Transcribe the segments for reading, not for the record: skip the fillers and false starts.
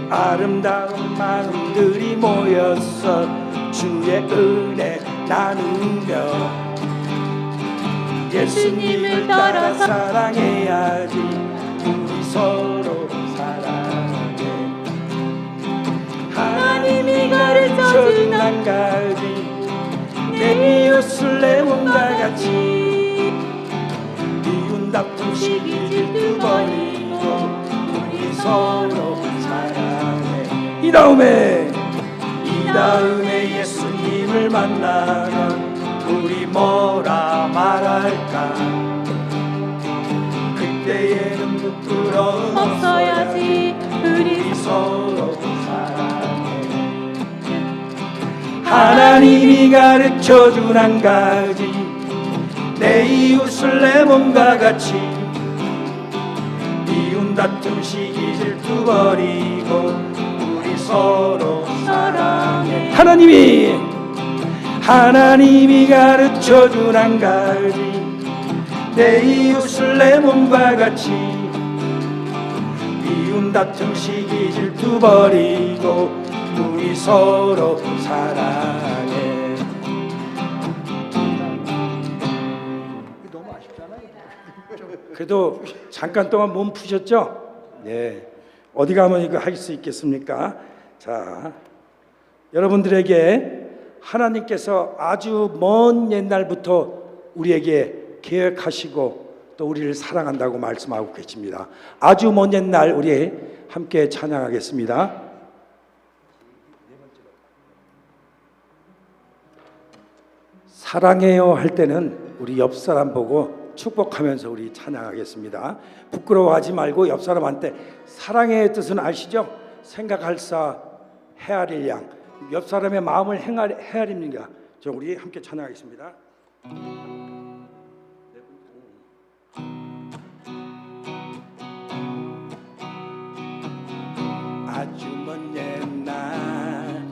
아름다운 마음들이 모여서 주의 은혜 나누며 예수님을 따라 사랑해야지. 우리 서로 사랑해. 하나님이 가르쳐준 한 가지, 내 이웃을 내 몸과 같이. 미운 다툼 시기 질투 버리고 우리 서로 사랑해. 이 다음에 예수님을 만나면 우리 뭐라 말할까? 그때에는 부끄러움 없어야지. 우리 서로 사랑해. 하나님이 가르쳐준 한 가지, 내 이웃을 내 몸과 같이. 미운 다툼 시기 질투 버리고 우리 서로 사랑해. 하나님이 가르쳐준 한 가지, 내 이웃을 내 몸과 같이. 미운 다툼 시기 질투 버리고 우리 서로 사랑해. 너무 아쉽잖아요. 그래도 잠깐 동안 몸 푸셨죠? 네. 어디 가면 이거 할 수 있겠습니까? 자, 여러분들에게 하나님께서 아주 먼 옛날부터 우리에게 계획하시고 또 우리를 사랑한다고 말씀하고 계십니다. 아주 먼 옛날 우리 함께 찬양하겠습니다. 사랑해요 할 때는 우리 옆 사람 보고 축복하면서 우리 찬양하겠습니다. 부끄러워하지 말고 옆 사람한테 사랑의 뜻은 아시죠? 생각할사 헤아릴 양. 옆 사람의 마음을 헤아립니다. 저 우리 함께 찬양하겠습니다. 아주 먼 옛날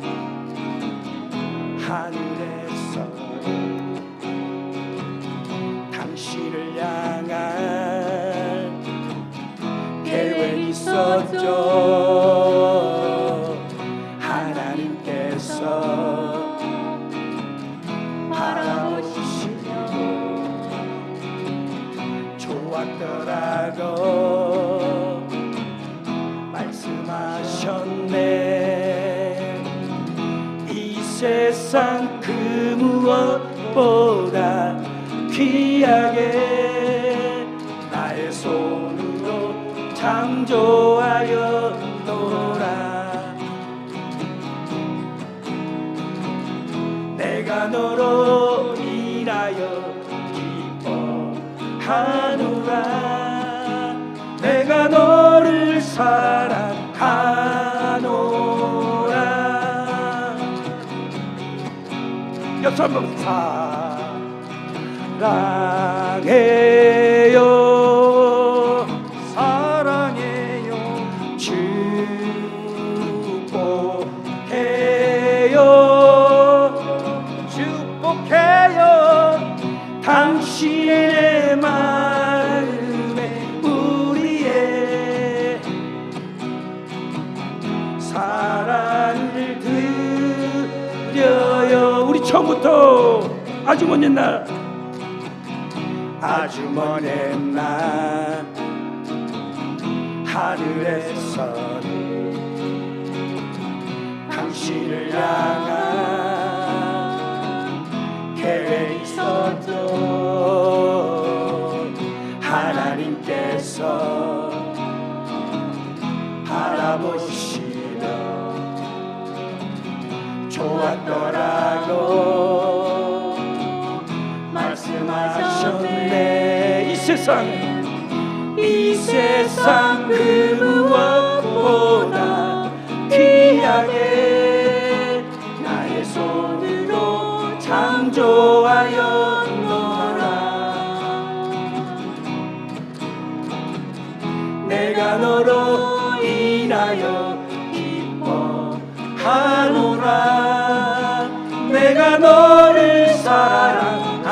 하늘에서 당신을 향한 계획이 있었죠. 하나님께서 바라보시며 좋았더라고 말씀하셨네. 이 세상 그 무엇보다 귀하게 나의 손으로 창조하였노라. 내가 너로 인하여 기뻐하노라. 내가 너를 사랑하노라. 옆 사람 사랑해요 사랑해요 축복해요 당신의 마음에 우리의 사랑을 드려요. 우리 처음부터 아주 먼 옛날 아주 먼 옛날 하늘에서 당신을 향한 계획이 있었죠. 하나님께서 바라보시며 좋았더라고 말씀하셨네. 이 세상 그 무엇보다 귀하게 나의 손으로 창조하였노라. 내가 너로 인하여 기뻐하노라. 내가 너를 사랑하노라.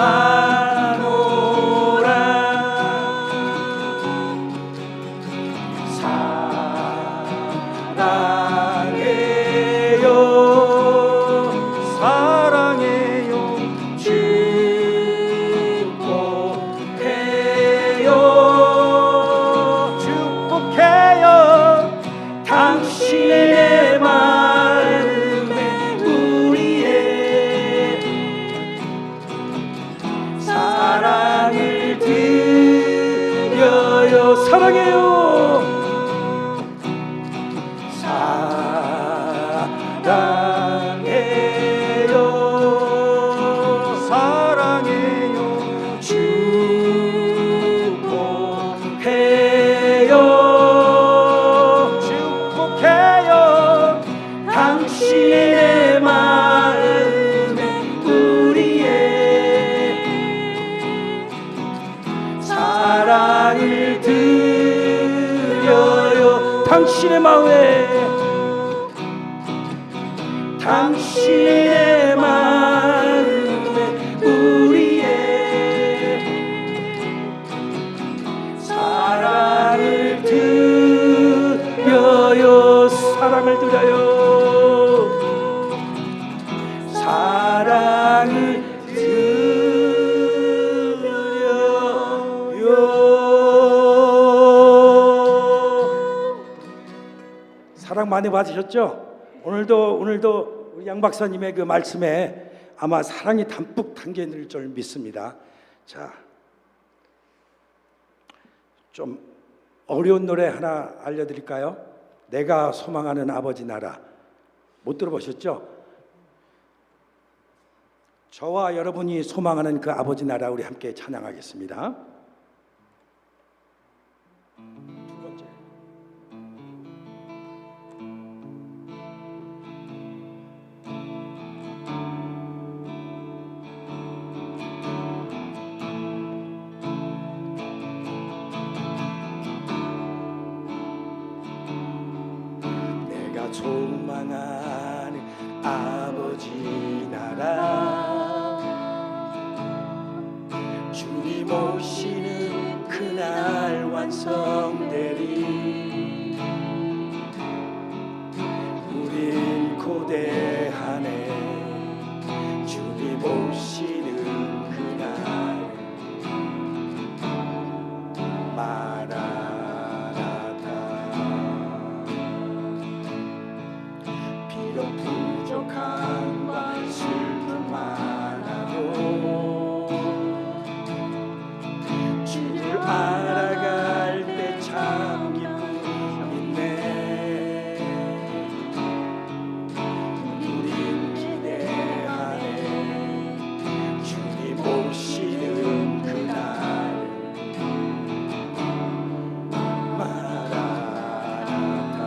사랑해요 사랑해요 축복해요 축복해요 당신의 마음에 우리의 사랑을 드려요 당신의 마음에 당신의 마음에 우리의 사랑을 드려요 사랑을 드려요 사랑을 드려요 사랑 많이 받으셨죠? 오늘도 우리 양 박사님의 그 말씀에 아마 사랑이 담뿍 담겨 있는 줄 믿습니다. 자, 좀 어려운 노래 하나 알려드릴까요? 내가 소망하는 아버지 나라. 못 들어보셨죠? 저와 여러분이 소망하는 그 아버지 나라 우리 함께 찬양하겠습니다. 두 번째. 내가 소망하는 아버지 나라 주님 오시는 그날 완성되리 우린 고대하네 주님 오시는 그날 마라나타 비록 부족한 바 슬픔 많아도 주를 알아갈 때 참 기쁨 있네 우린 기대하네 주님 오시는 그날 마라나타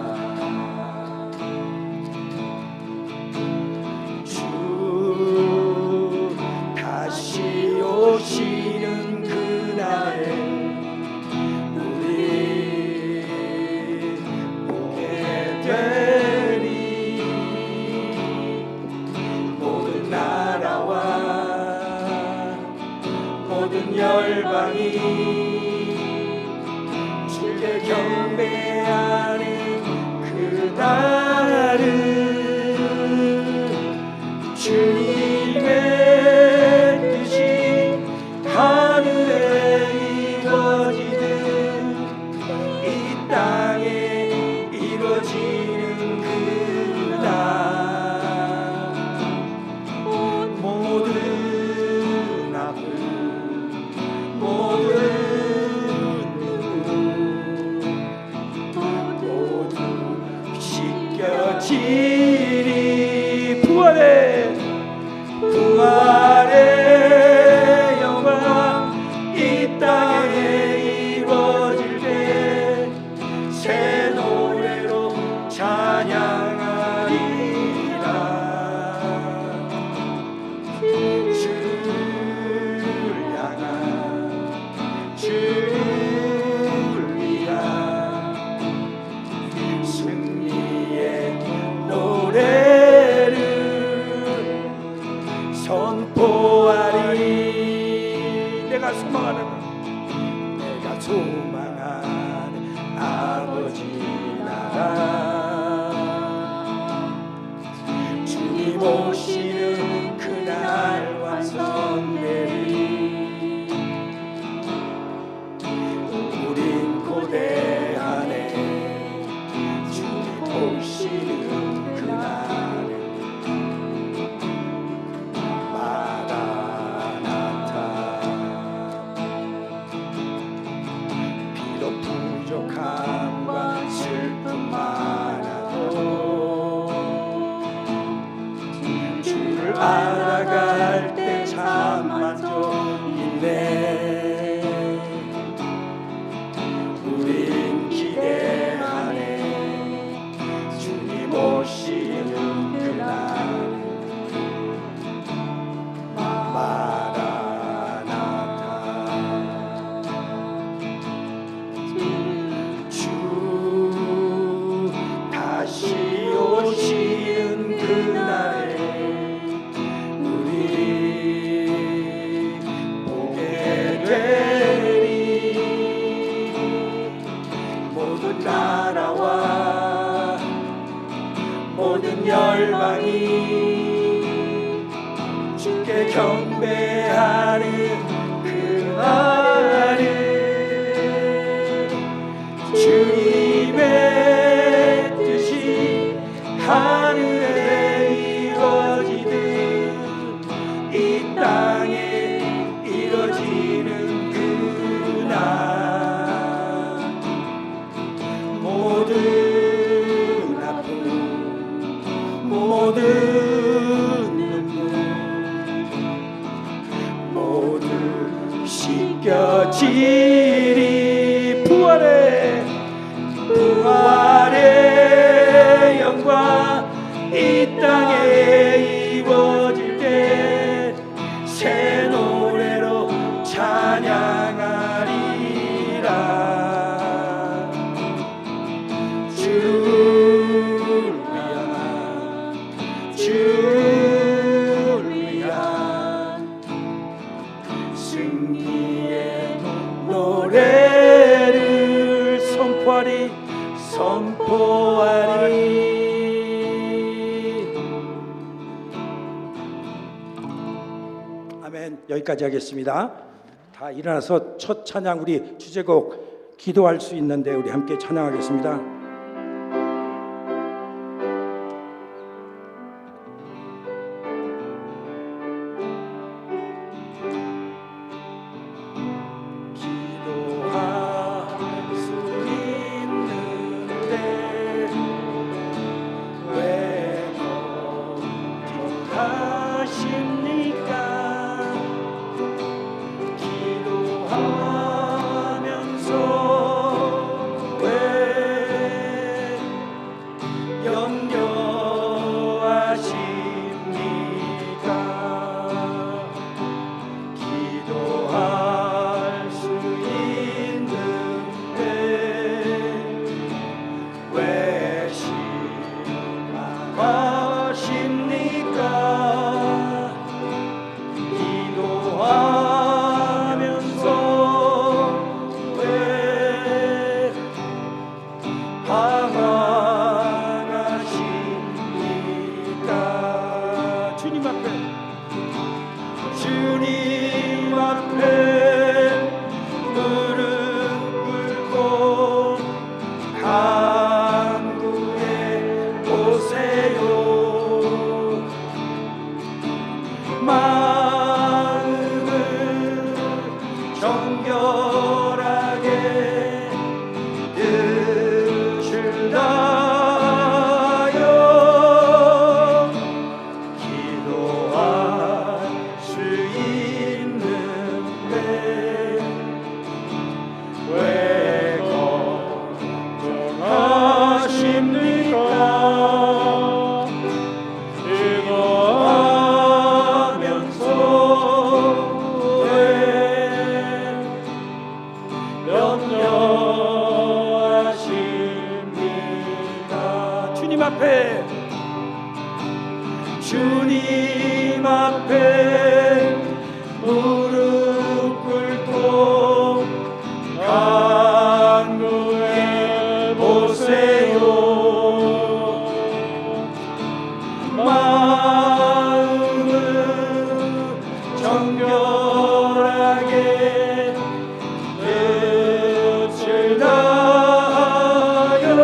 주 다시 오시는 그날에 우리 보게 되리 모든 나라와 모든 열방이 주께 경배하는 그날은 주님의 뜻이 하늘에 이루어지듯 이 땅에 이루어지는 그날 모든 아픔 모든 모두 씻겨지리 부활의 영광 이 땅에 이루어질 때 새 노래로 찬양하리라 주를 향한 주를 위한 승리의 노래를 선포하리 내가 소망하는 아버지 나라 주님 오시는 그날 완성되리 우린 고대하네 주님 오시는 그날 부족함과 슬픔 많아도 알아갈 때 참 만족 있네. 우린 기대하네 주님 오시는 그날. 열방이 주께 경배하는 그날을 주님의 뜻이 하늘에 이루어지듯 이 땅에 이루어지는 그날 모든 모든 눈물 모두 씻겨지리. 부활의 영광 이 땅에 이루어질 때 새 노래로 찬양하리라. 주를 위한 승리의 노래를 선포하리. 아멘. 여기까지 하겠습니다. 다 일어나서 첫 찬양 우리 주제곡 기도할 수 있는데 우리 함께 찬양하겠습니다. 주님 앞에 무릎 꿇고 간구해 보세요. 마음은 정결하게 뜻을 다하여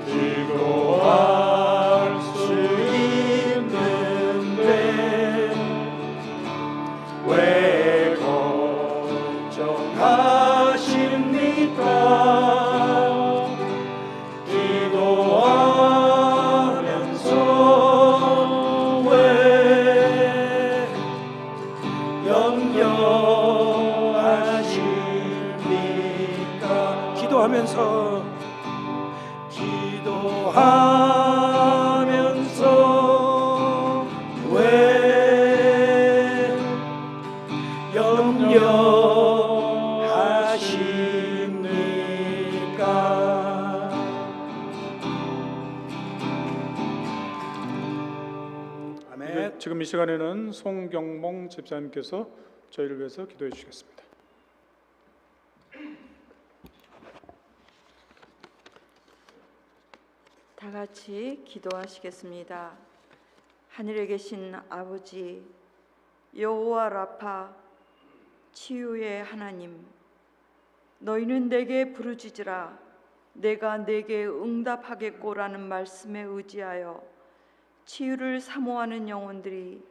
기도할 수 있는데 기도하면서 왜 염려하십니까? 아멘. 지금 이 시간에는 송경몽 집사님께서 저희를 위해서 기도해 주시겠습니다. 다 같이 기도하시겠습니다. 하늘에 계신 아버지 여호와 라파 치유의 하나님, 너희는 내게 부르짖으라 내가 내게 응답하겠고라는 말씀에 의지하여 치유를 사모하는 영혼들이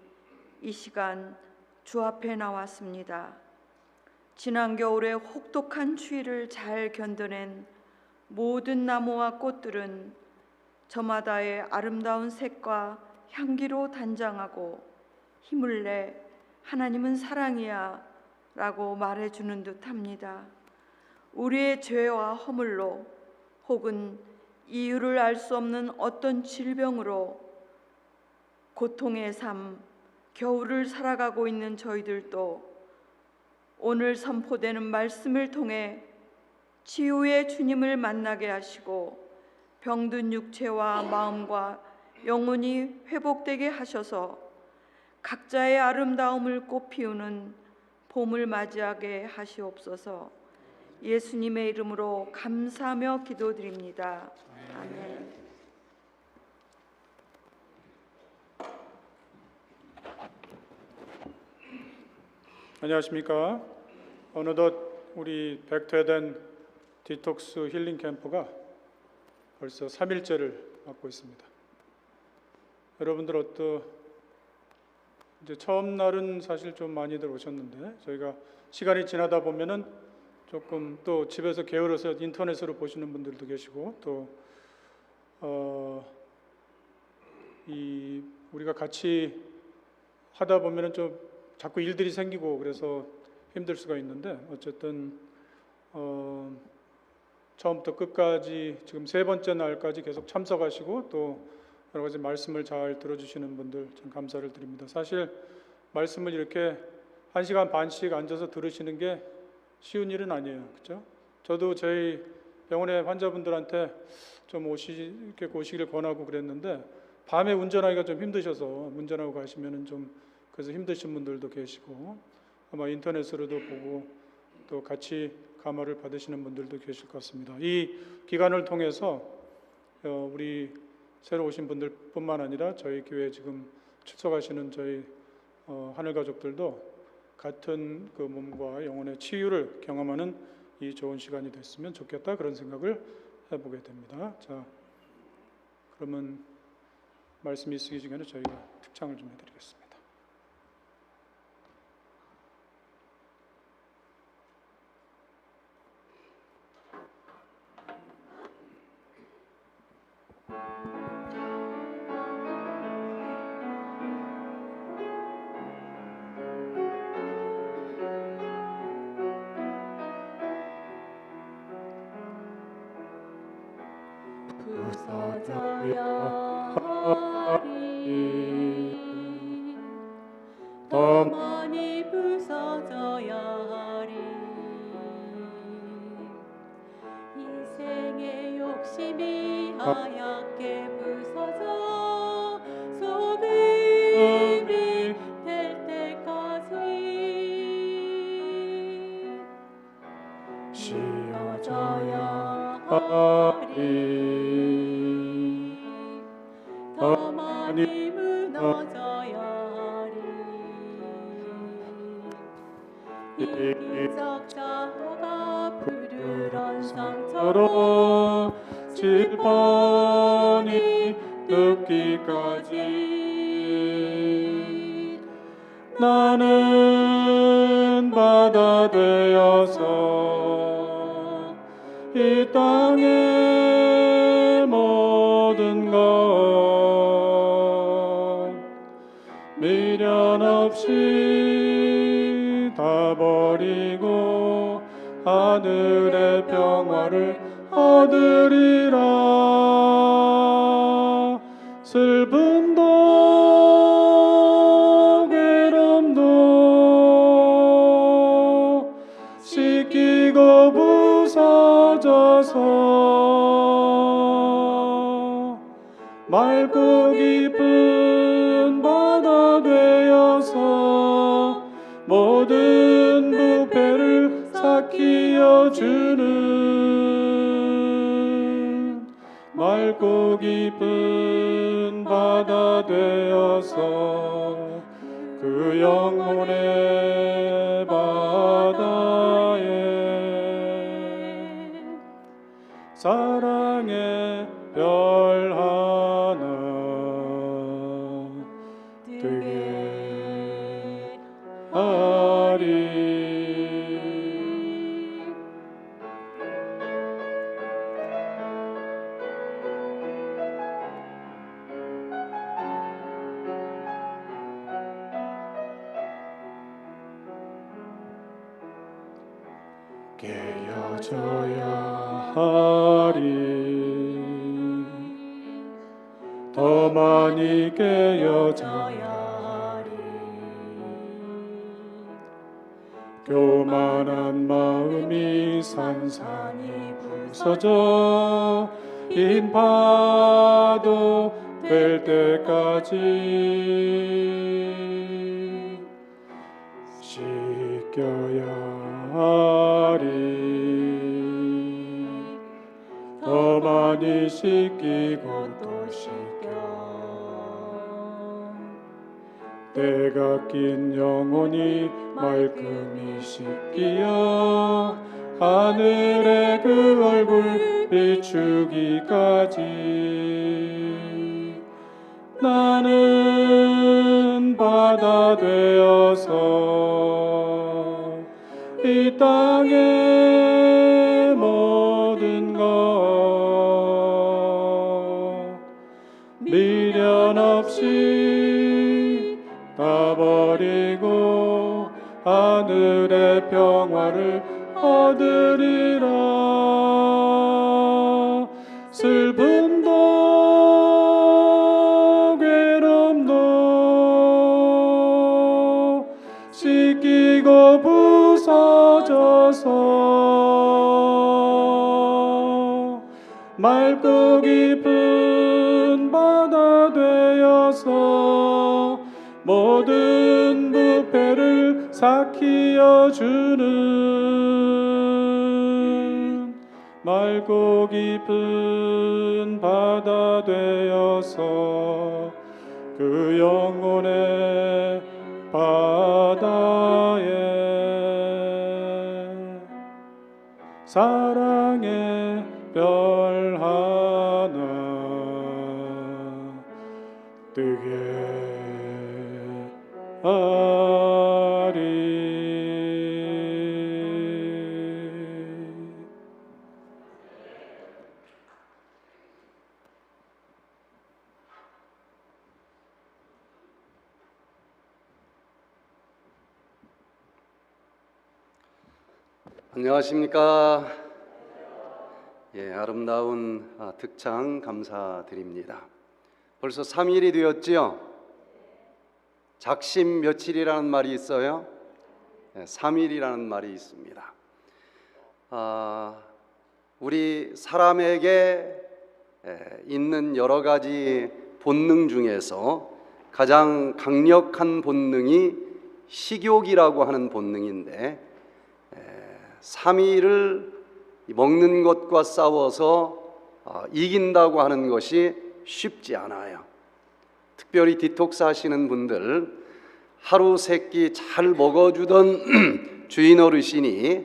이 시간 주 앞에 나왔습니다. 지난 겨울에 혹독한 추위를 잘 견뎌낸 모든 나무와 꽃들은 저마다의 아름다운 색과 향기로 단장하고 힘을 내 하나님은 사랑이야 라고 말해주는 듯합니다. 우리의 죄와 허물로 혹은 이유를 알 수 없는 어떤 질병으로 고통의 삶, 겨울을 살아가고 있는 저희들도 오늘 선포되는 말씀을 통해 치유의 주님을 만나게 하시고 병든 육체와 마음과 영혼이 회복되게 하셔서 각자의 아름다움을 꽃피우는 봄을 맞이하게 하시옵소서. 예수님의 이름으로 감사하며 기도드립니다. 아멘. 안녕하십니까. 어느덧 우리 백퇴된 디톡스 힐링 캠프가 벌써 3일째를 맞고 있습니다. 여러분들 이제 처음 날은 사실 좀 많이들 오셨는데 저희가 시간이 지나다 보면은 조금 또 집에서 게을러서 인터넷으로 보시는 분들도 계시고 또 우리가 같이 하다 보면은 좀 자꾸 일들이 생기고 그래서 힘들 수가 있는데 어쨌든 처음부터 끝까지 지금 3번째 날까지 계속 참석하시고 또 여러 가지 말씀을 잘 들어주시는 분들 참 감사를 드립니다. 사실 말씀을 이렇게 1시간 반씩 앉아서 들으시는 게 쉬운 일은 아니에요. 그렇죠? 저도 저희 병원의 환자분들한테 좀 이렇게 오시기를 권하고 그랬는데 밤에 운전하기가 좀 힘드셔서 운전하고 가시면은 좀 그래서 힘드신 분들도 계시고 아마 인터넷으로도 보고 또 같이 감화를 받으시는 분들도 계실 것 같습니다. 이 기간을 통해서 우리 새로 오신 분들뿐만 아니라 저희 교회에 지금 출석하시는 저희 하늘 가족들도 같은 그 몸과 영혼의 치유를 경험하는 이 좋은 시간이 됐으면 좋겠다 그런 생각을 해보게 됩니다. 자, 그러면 말씀이 있으기 전에 저희가 특창을 좀 해드리겠습니다. 부서져야 하리 더 많이 부서져야 하리 인생의 욕심이 하얗게 부서져 소금이 될 때까지 씌어져야 하리 더 많이 무너져야 하리 이기적 자가 푸르런 상처로 질펀이 눕기까지 나는 바다 되어서 이 땅의 모든 것 미련 없이 다 버리고 하늘의 평화를 얻으리라. 맑고 깊은 바다 되어서 모든 부패를 삭히어 주는 맑고 깊은 바다 되어서 그 영혼의 바다에 사랑의 별 하나 뜨게 하리. 깨어져야 하리. 더 많이 깨어져야 하리. 교만한 마음이 산산이 부서져 흰 파도 될 때까지 씻겨야 하리. 더 많이 씻기고 또 씻겨 때가 낀 영혼이 말끔히 씻기어 하늘의 그 얼굴 비추기까지 나는 바다 되어서 이 땅의 모든 것 미련 없이 다 버리고 하늘의 평화를 얻으리라. 슬픔도 괴로움도 씻기고 부서져서 맑고 깊은 바다 되어서 모든 부패를 삭히어 주는 맑고 깊은 바다 되어서 그 영혼의 바다에 사랑의 별 하나 뜨게 하리. 안녕하십니까? 아름다운 득창 감사드립니다. 벌써 3일이 되었지요? 작심 며칠이라는 말이 있어요? 3일이라는 말이 있습니다. 우리 사람에게 있는 여러 가지 본능 중에서 가장 강력한 본능이 식욕이라고 하는 본능인데 3일을 먹는 것과 싸워서 이긴다고 하는 것이 쉽지 않아요. 특별히 디톡스 하시는 분들, 하루 세 끼 잘 먹어주던 주인 어르신이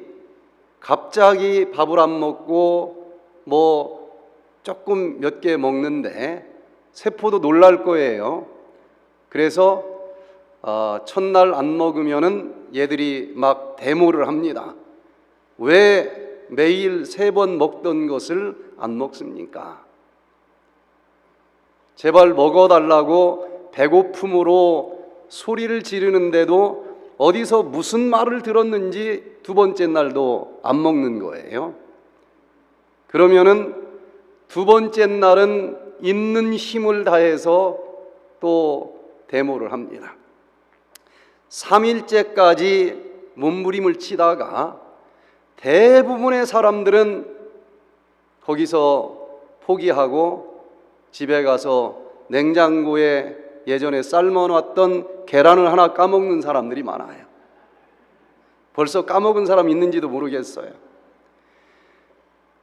갑자기 밥을 안 먹고 조금 몇 개 먹는데 세포도 놀랄 거예요. 그래서 첫날 안 먹으면은 얘들이 막 데모를 합니다. 왜 매일 3번 먹던 것을 안 먹습니까? 제발 먹어달라고 배고픔으로 소리를 지르는데도 어디서 무슨 말을 들었는지 2번째 날도 안 먹는 거예요. 그러면은 2번째 날은 있는 힘을 다해서 또 데모를 합니다. 3일째까지 몸부림을 치다가 대부분의 사람들은 거기서 포기하고 집에 가서 냉장고에 예전에 삶아놨던 계란을 하나 까먹는 사람들이 많아요. 벌써 까먹은 사람 있는지도 모르겠어요.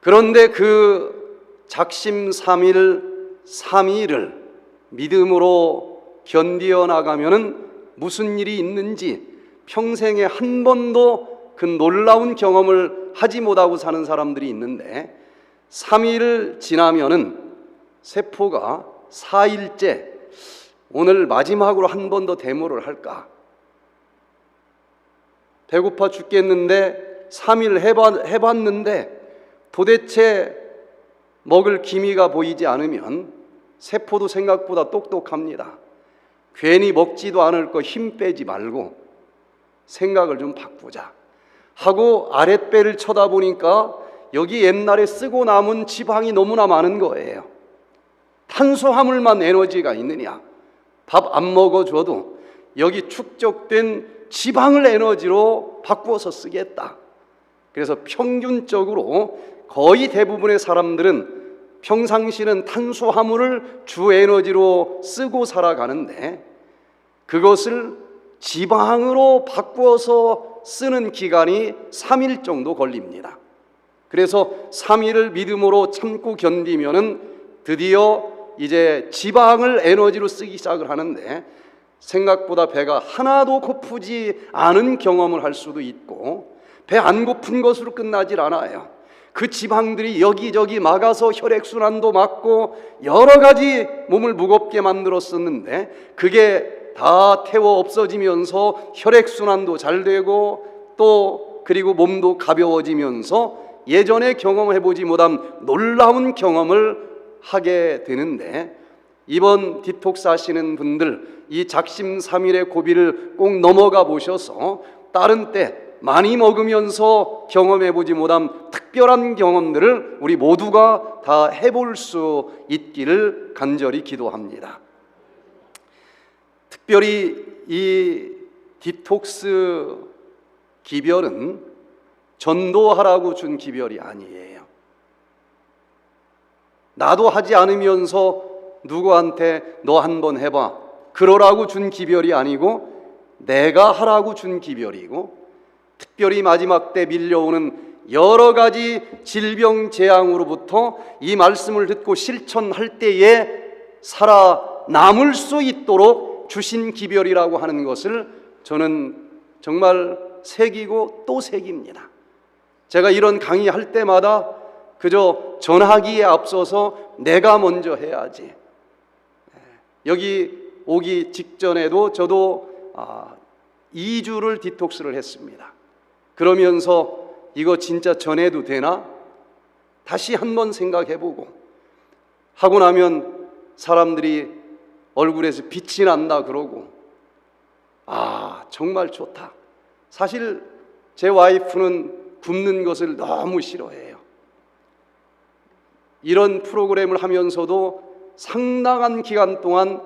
그런데 그 작심삼일을 믿음으로 견디어 나가면은 무슨 일이 있는지 평생에 한 번도 그 놀라운 경험을 하지 못하고 사는 사람들이 있는데, 3일 지나면은 세포가 4일째 오늘 마지막으로 한 번 더 데모를 할까? 배고파 죽겠는데 3일 해봤는데 도대체 먹을 기미가 보이지 않으면 세포도 생각보다 똑똑합니다. 괜히 먹지도 않을 거 힘 빼지 말고 생각을 좀 바꾸자 하고 아랫배를 쳐다보니까 여기 옛날에 쓰고 남은 지방이 너무나 많은 거예요. 탄수화물만 에너지가 있느냐? 밥 안 먹어줘도 여기 축적된 지방을 에너지로 바꾸어서 쓰겠다. 그래서 평균적으로 거의 대부분의 사람들은 평상시는 탄수화물을 주 에너지로 쓰고 살아가는데, 그것을 지방으로 바꾸어서 쓰는 기간이 3일 정도 걸립니다. 그래서 3일을 믿음으로 참고 견디면은 드디어 이제 지방을 에너지로 쓰기 시작을 하는데, 생각보다 배가 하나도 고프지 않은 경험을 할 수도 있고, 배 안 고픈 것으로 끝나질 않아요. 그 지방들이 여기저기 막아서 혈액순환도 막고 여러 가지 몸을 무겁게 만들었었는데, 그게 다 태워 없어지면서 혈액순환도 잘 되고 또 그리고 몸도 가벼워지면서 예전에 경험해보지 못한 놀라운 경험을 하게 되는데, 이번 디톡스 하시는 분들 이 작심삼일의 고비를 꼭 넘어가 보셔서 다른 때 많이 먹으면서 경험해보지 못한 특별한 경험들을 우리 모두가 다 해볼 수 있기를 간절히 기도합니다. 특별히 이 디톡스 기별은 전도하라고 준 기별이 아니에요. 나도 하지 않으면서 누구한테 너 한번 해봐 그러라고 준 기별이 아니고, 내가 하라고 준 기별이고, 특별히 마지막 때 밀려오는 여러 가지 질병 재앙으로부터 이 말씀을 듣고 실천할 때에 살아남을 수 있도록 주신 기별이라고 하는 것을 저는 정말 새기고 또 새깁니다. 제가 이런 강의할 때마다 그저 전하기에 앞서서 내가 먼저 해야지. 여기 오기 직전에도 저도 2주를 디톡스를 했습니다. 그러면서 이거 진짜 전해도 되나? 다시 한번 생각해보고 하고 나면 사람들이 얼굴에서 빛이 난다 그러고, 정말 좋다. 사실 제 와이프는 굶는 것을 너무 싫어해요. 이런 프로그램을 하면서도 상당한 기간 동안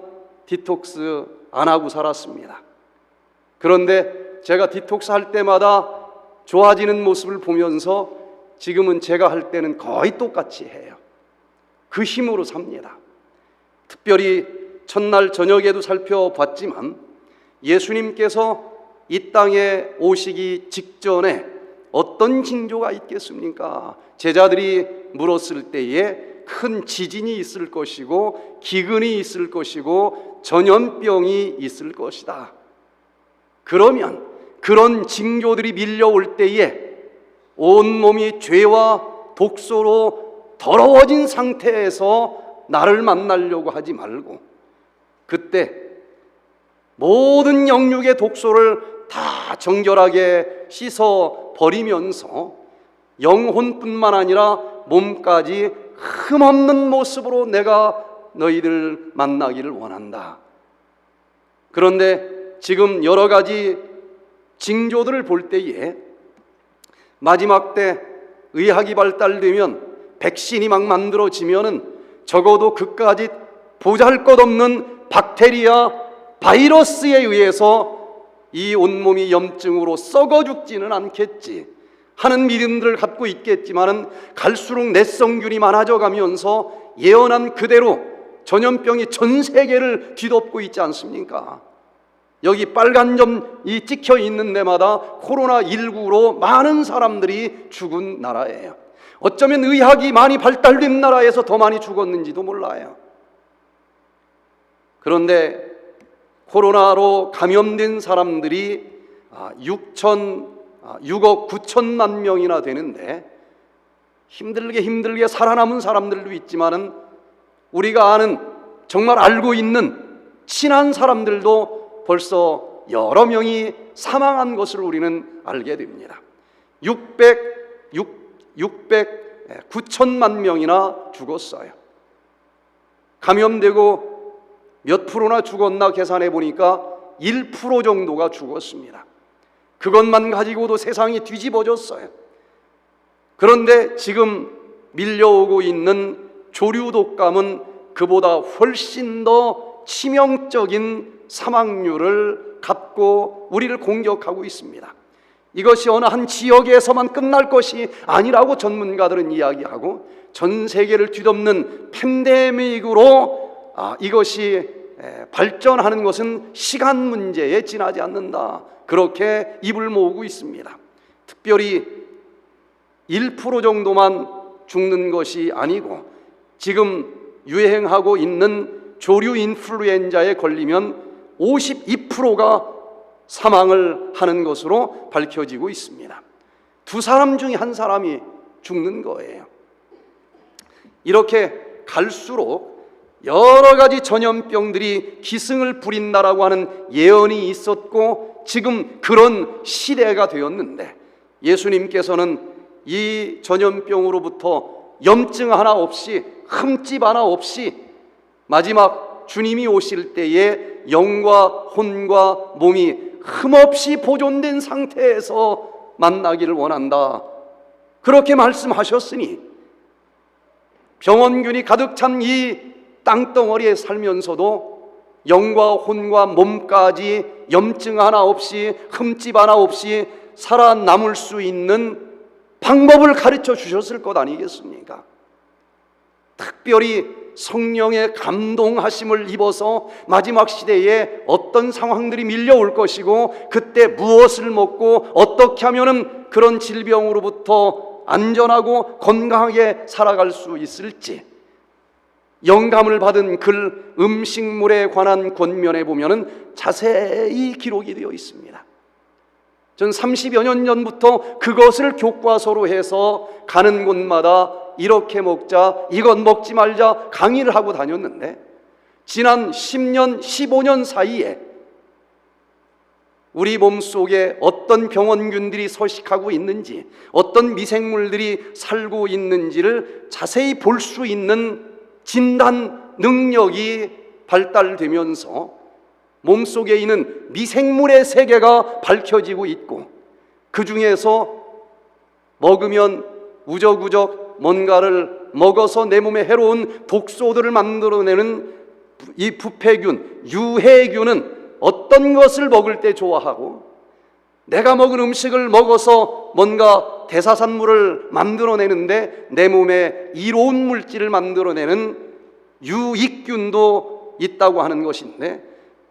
디톡스 안 하고 살았습니다. 그런데 제가 디톡스 할 때마다 좋아지는 모습을 보면서 지금은 제가 할 때는 거의 똑같이 해요. 그 힘으로 삽니다. 특별히 첫날 저녁에도 살펴봤지만 예수님께서 이 땅에 오시기 직전에 어떤 징조가 있겠습니까? 제자들이 물었을 때에 큰 지진이 있을 것이고 기근이 있을 것이고 전염병이 있을 것이다. 그러면 그런 징조들이 밀려올 때에 온몸이 죄와 독소로 더러워진 상태에서 나를 만나려고 하지 말고, 그때 모든 영육의 독소를 다 정결하게 씻어 버리면서 영혼뿐만 아니라 몸까지 흠없는 모습으로 내가 너희들 만나기를 원한다. 그런데 지금 여러 가지 징조들을 볼 때에 마지막 때 의학이 발달되면 백신이 막 만들어지면은 적어도 그까지 보잘것없는 박테리아, 바이러스에 의해서 이 온몸이 염증으로 썩어 죽지는 않겠지 하는 믿음들을 갖고 있겠지만은 갈수록 내성균이 많아져 가면서 예언한 그대로 전염병이 전 세계를 뒤덮고 있지 않습니까? 여기 빨간 점이 찍혀 있는 데마다 코로나19로 많은 사람들이 죽은 나라예요. 어쩌면 의학이 많이 발달된 나라에서 더 많이 죽었는지도 몰라요. 그런데 코로나로 감염된 사람들이 6억 9천만 명이나 되는데 힘들게 살아남은 사람들도 있지만은 우리가 아는, 정말 알고 있는 친한 사람들도 벌써 여러 명이 사망한 것을 우리는 알게 됩니다. 9천만 명이나 죽었어요. 감염되고 몇 프로나 죽었나 계산해 보니까 1% 정도가 죽었습니다. 그것만 가지고도 세상이 뒤집어졌어요. 그런데 지금 밀려오고 있는 조류 독감은 그보다 훨씬 더 치명적인 사망률을 갖고 우리를 공격하고 있습니다. 이것이 어느 한 지역에서만 끝날 것이 아니라고 전문가들은 이야기하고, 전 세계를 뒤덮는 팬데믹으로 이것이 발전하는 것은 시간 문제에 지나지 않는다, 그렇게 입을 모으고 있습니다. 특별히 1% 정도만 죽는 것이 아니고 지금 유행하고 있는 조류 인플루엔자에 걸리면 52%가 사망을 하는 것으로 밝혀지고 있습니다. 2사람 중에 1사람이 죽는 거예요. 이렇게 갈수록 여러 가지 전염병들이 기승을 부린다라고 하는 예언이 있었고, 지금 그런 시대가 되었는데, 예수님께서는 이 전염병으로부터 염증 하나 없이, 흠집 하나 없이 마지막 주님이 오실 때에 영과 혼과 몸이 흠없이 보존된 상태에서 만나기를 원한다, 그렇게 말씀하셨으니 병원균이 가득 찬 이 땅덩어리에 살면서도 영과 혼과 몸까지 염증 하나 없이, 흠집 하나 없이 살아남을 수 있는 방법을 가르쳐 주셨을 것 아니겠습니까? 특별히 성령의 감동하심을 입어서 마지막 시대에 어떤 상황들이 밀려올 것이고, 그때 무엇을 먹고 어떻게 하면은 그런 질병으로부터 안전하고 건강하게 살아갈 수 있을지, 영감을 받은 글 음식물에 관한 권면에 보면은 자세히 기록이 되어 있습니다. 전 30여 년 전부터 그것을 교과서로 해서 가는 곳마다 이렇게 먹자, 이건 먹지 말자 강의를 하고 다녔는데, 지난 10년, 15년 사이에 우리 몸속에 어떤 병원균들이 서식하고 있는지, 어떤 미생물들이 살고 있는지를 자세히 볼 수 있는 진단 능력이 발달되면서 몸속에 있는 미생물의 세계가 밝혀지고 있고, 그 중에서 먹으면 우적우적 뭔가를 먹어서 내 몸에 해로운 독소들을 만들어내는 이 부패균, 유해균은 어떤 것을 먹을 때 좋아하고, 내가 먹은 음식을 먹어서 뭔가 대사산물을 만들어내는데 내 몸에 이로운 물질을 만들어내는 유익균도 있다고 하는 것인데,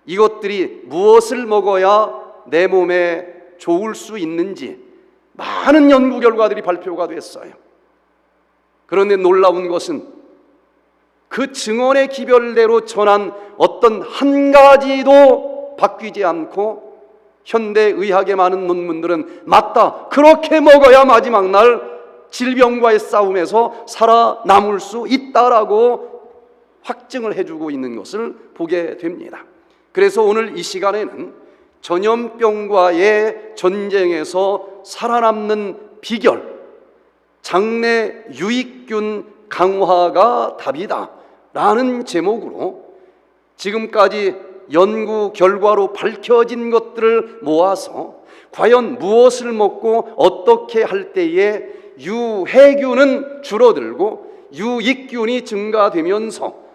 이것들이 무엇을 먹어야 내 몸에 좋을 수 있는지 많은 연구 결과들이 발표가 됐어요. 그런데 놀라운 것은 그 증언의 기별대로 전한 어떤 한 가지도 바뀌지 않고, 현대의학의 많은 논문들은 맞다, 그렇게 먹어야 마지막 날 질병과의 싸움에서 살아남을 수 있다라고 확증을 해주고 있는 것을 보게 됩니다. 그래서 오늘 이 시간에는 전염병과의 전쟁에서 살아남는 비결, 장내 유익균 강화가 답이다 라는 제목으로 지금까지 연구 결과로 밝혀진 것들을 모아서 과연 무엇을 먹고 어떻게 할 때에 유해균은 줄어들고 유익균이 증가되면서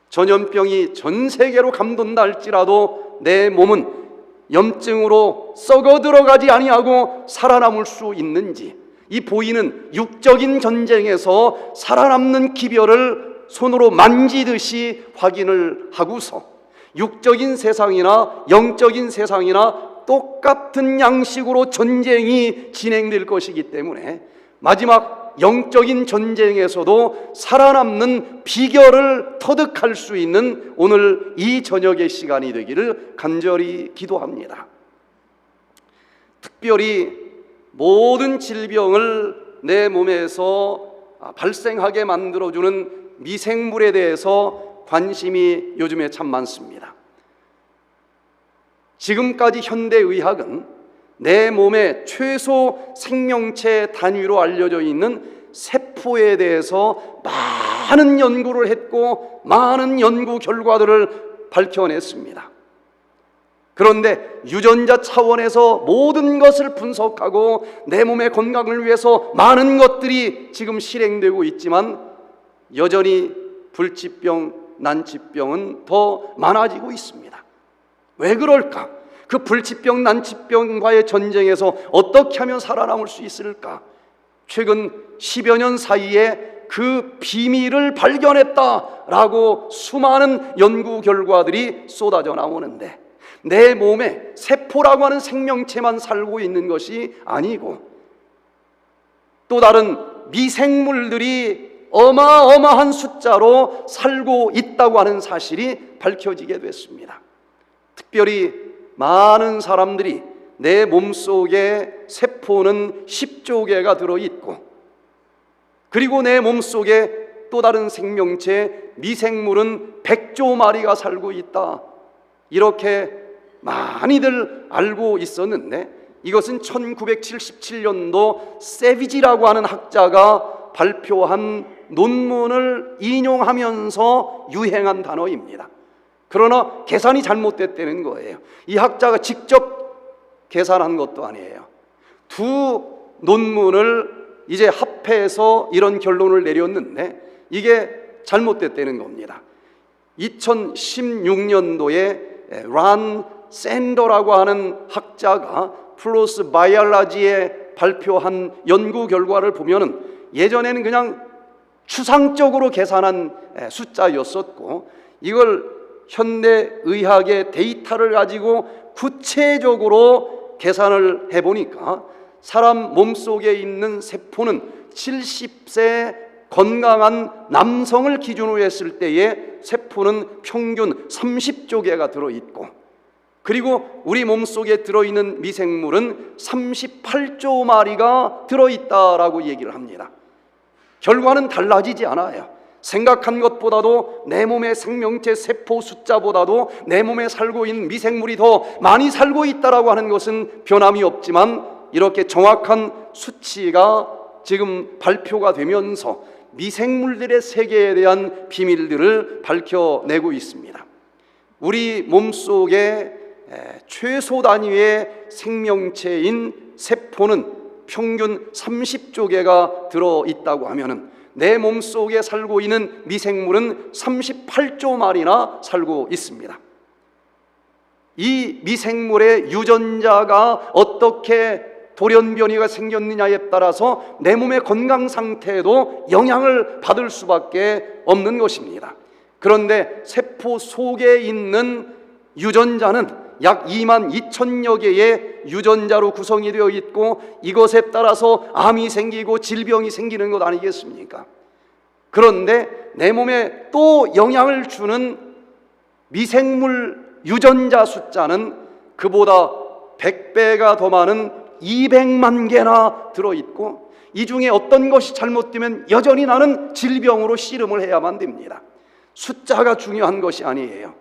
전염병이 전 세계로 감돈다 할지라도 내 몸은 염증으로 썩어 들어가지 아니하고 살아남을 수 있는지, 이 보이는 육적인 전쟁에서 살아남는 기별을 손으로 만지듯이 확인을 하고서 육적인 세상이나 영적인 세상이나 똑같은 양식으로 전쟁이 진행될 것이기 때문에 마지막 영적인 전쟁에서도 살아남는 비결을 터득할 수 있는 오늘 이 저녁의 시간이 되기를 간절히 기도합니다. 특별히 모든 질병을 내 몸에서 발생하게 만들어주는 미생물에 대해서 관심이 요즘에 참 많습니다. 지금까지 현대의학은 내 몸의 최소 생명체 단위로 알려져 있는 세포에 대해서 많은 연구를 했고 많은 연구 결과들을 밝혀냈습니다. 그런데 유전자 차원에서 모든 것을 분석하고 내 몸의 건강을 위해서 많은 것들이 지금 실행되고 있지만 여전히 불치병, 난치병은 더 많아지고 있습니다. 왜 그럴까? 그 불치병, 난치병과의 전쟁에서 어떻게 하면 살아남을 수 있을까? 최근 10여 년 사이에 그 비밀을 발견했다라고 수많은 연구 결과들이 쏟아져 나오는데 내 몸에 세포라고 하는 생명체만 살고 있는 것이 아니고 또 다른 미생물들이 어마어마한 숫자로 살고 있다고 하는 사실이 밝혀지게 됐습니다. 특별히 많은 사람들이 내 몸속에 세포는 10조 개가 들어있고 그리고 내 몸속에 또 다른 생명체 미생물은 100조 마리가 살고 있다, 이렇게 많이들 알고 있었는데 이것은 1977년도 세비지라고 하는 학자가 발표한 논문을 인용하면서 유행한 단어입니다. 그러나 계산이 잘못됐다는 거예요. 이 학자가 직접 계산한 것도 아니에요. 두 논문을 이제 합해서 이런 결론을 내렸는데 이게 잘못됐다는 겁니다. 2016년도에 란 샌더라고 하는 학자가 플러스 바이올로지에 발표한 연구 결과를 보면은 예전에는 그냥 추상적으로 계산한 숫자였었고 이걸 현대의학의 데이터를 가지고 구체적으로 계산을 해보니까 사람 몸속에 있는 세포는 70세 건강한 남성을 기준으로 했을 때의 세포는 평균 30조 개가 들어있고 그리고 우리 몸속에 들어있는 미생물은 38조 마리가 들어있다라고 얘기를 합니다. 결과는 달라지지 않아요. 생각한 것보다도 내 몸의 생명체 세포 숫자보다도 내 몸에 살고 있는 미생물이 더 많이 살고 있다라고 하는 것은 변함이 없지만 이렇게 정확한 수치가 지금 발표가 되면서 미생물들의 세계에 대한 비밀들을 밝혀내고 있습니다. 우리 몸속에 최소 단위의 생명체인 세포는 평균 30조 개가 들어있다고 하면은 내 몸속에 살고 있는 미생물은 38조 마리나 살고 있습니다. 이 미생물의 유전자가 어떻게 돌연변이가 생겼느냐에 따라서 내 몸의 건강 상태에도 영향을 받을 수밖에 없는 것입니다. 그런데 세포 속에 있는 유전자는 약 2만 2천여 개의 유전자로 구성이 되어 있고 이것에 따라서 암이 생기고 질병이 생기는 것 아니겠습니까? 그런데 내 몸에 또 영향을 주는 미생물 유전자 숫자는 그보다 100배가 더 많은 200만 개나 들어있고 이 중에 어떤 것이 잘못되면 여전히 나는 질병으로 씨름을 해야만 됩니다. 숫자가 중요한 것이 아니에요.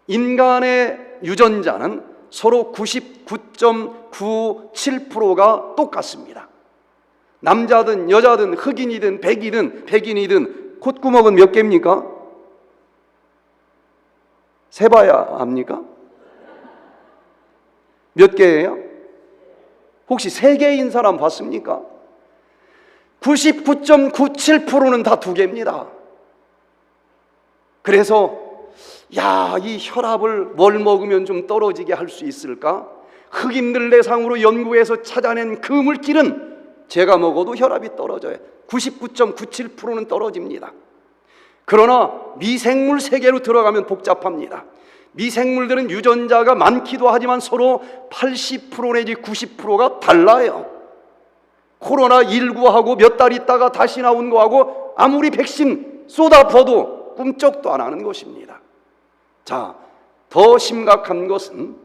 인간의 유전자는 서로 99.97%가 똑같습니다. 남자든 여자든 흑인이든 백인이든 콧구멍은 몇 개입니까? 세봐야 압니까? 몇 개예요? 혹시 세 개인 사람 봤습니까? 99.97%는 다 두 개입니다. 그래서 이 혈압을 뭘 먹으면 좀 떨어지게 할 수 있을까? 흑인들 대상으로 연구해서 찾아낸 그 물질은 제가 먹어도 혈압이 떨어져요. 99.97%는 떨어집니다. 그러나 미생물 세계로 들어가면 복잡합니다. 미생물들은 유전자가 많기도 하지만 서로 80% 내지 90%가 달라요. 코로나19하고 몇 달 있다가 다시 나온 거하고 아무리 백신 쏟아부어도 꿈쩍도 안 하는 것입니다. 자, 더 심각한 것은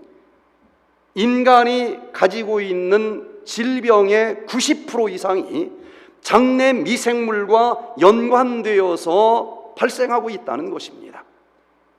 인간이 가지고 있는 질병의 90% 이상이 장내 미생물과 연관되어서 발생하고 있다는 것입니다.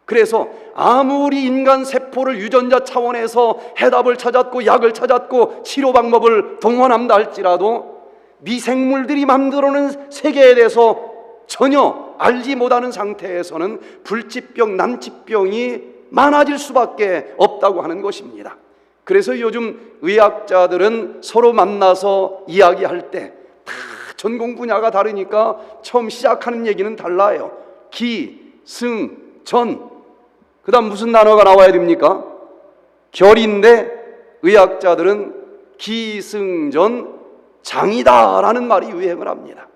그래서 아무리 인간 세포를 유전자 차원에서 해답을 찾았고 약을 찾았고 치료 방법을 동원한다 할지라도 미생물들이 만들어낸 세계에 대해서 전혀 알지 못하는 상태에서는 불치병, 난치병이 많아질 수밖에 없다고 하는 것입니다. 그래서 요즘 의학자들은 서로 만나서 이야기할 때 다 전공 분야가 다르니까 처음 시작하는 얘기는 달라요. 기, 승, 전. 그 다음 무슨 단어가 나와야 됩니까? 결인데 의학자들은 기승전 장이다라는 말이 유행을 합니다.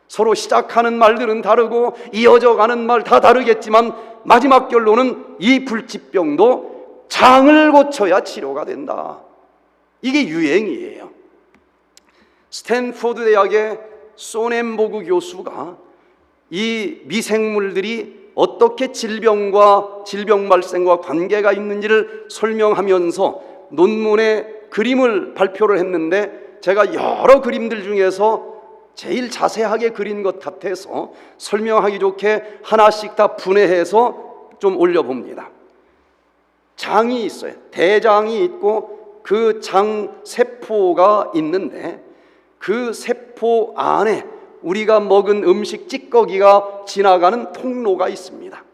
서로 시작하는 말들은 다르고 이어져 가는 말 다 다르겠지만 마지막 결론은 이 불치병도 장을 고쳐야 치료가 된다. 이게 유행이에요. 스탠포드 대학의 소넨보그 교수가 이 미생물들이 어떻게 질병 발생과 관계가 있는지를 설명하면서 논문에 그림을 발표를 했는데 제가 여러 그림들 중에서 제일 자세하게 그린 것 같아서 설명하기 좋게 하나씩 다 분해해서 좀 올려봅니다. 장이 있어요. 대장이 있고 그 장 세포가 있는데 그 세포 안에 우리가 먹은 음식 찌꺼기가 지나가는 통로가 있습니다.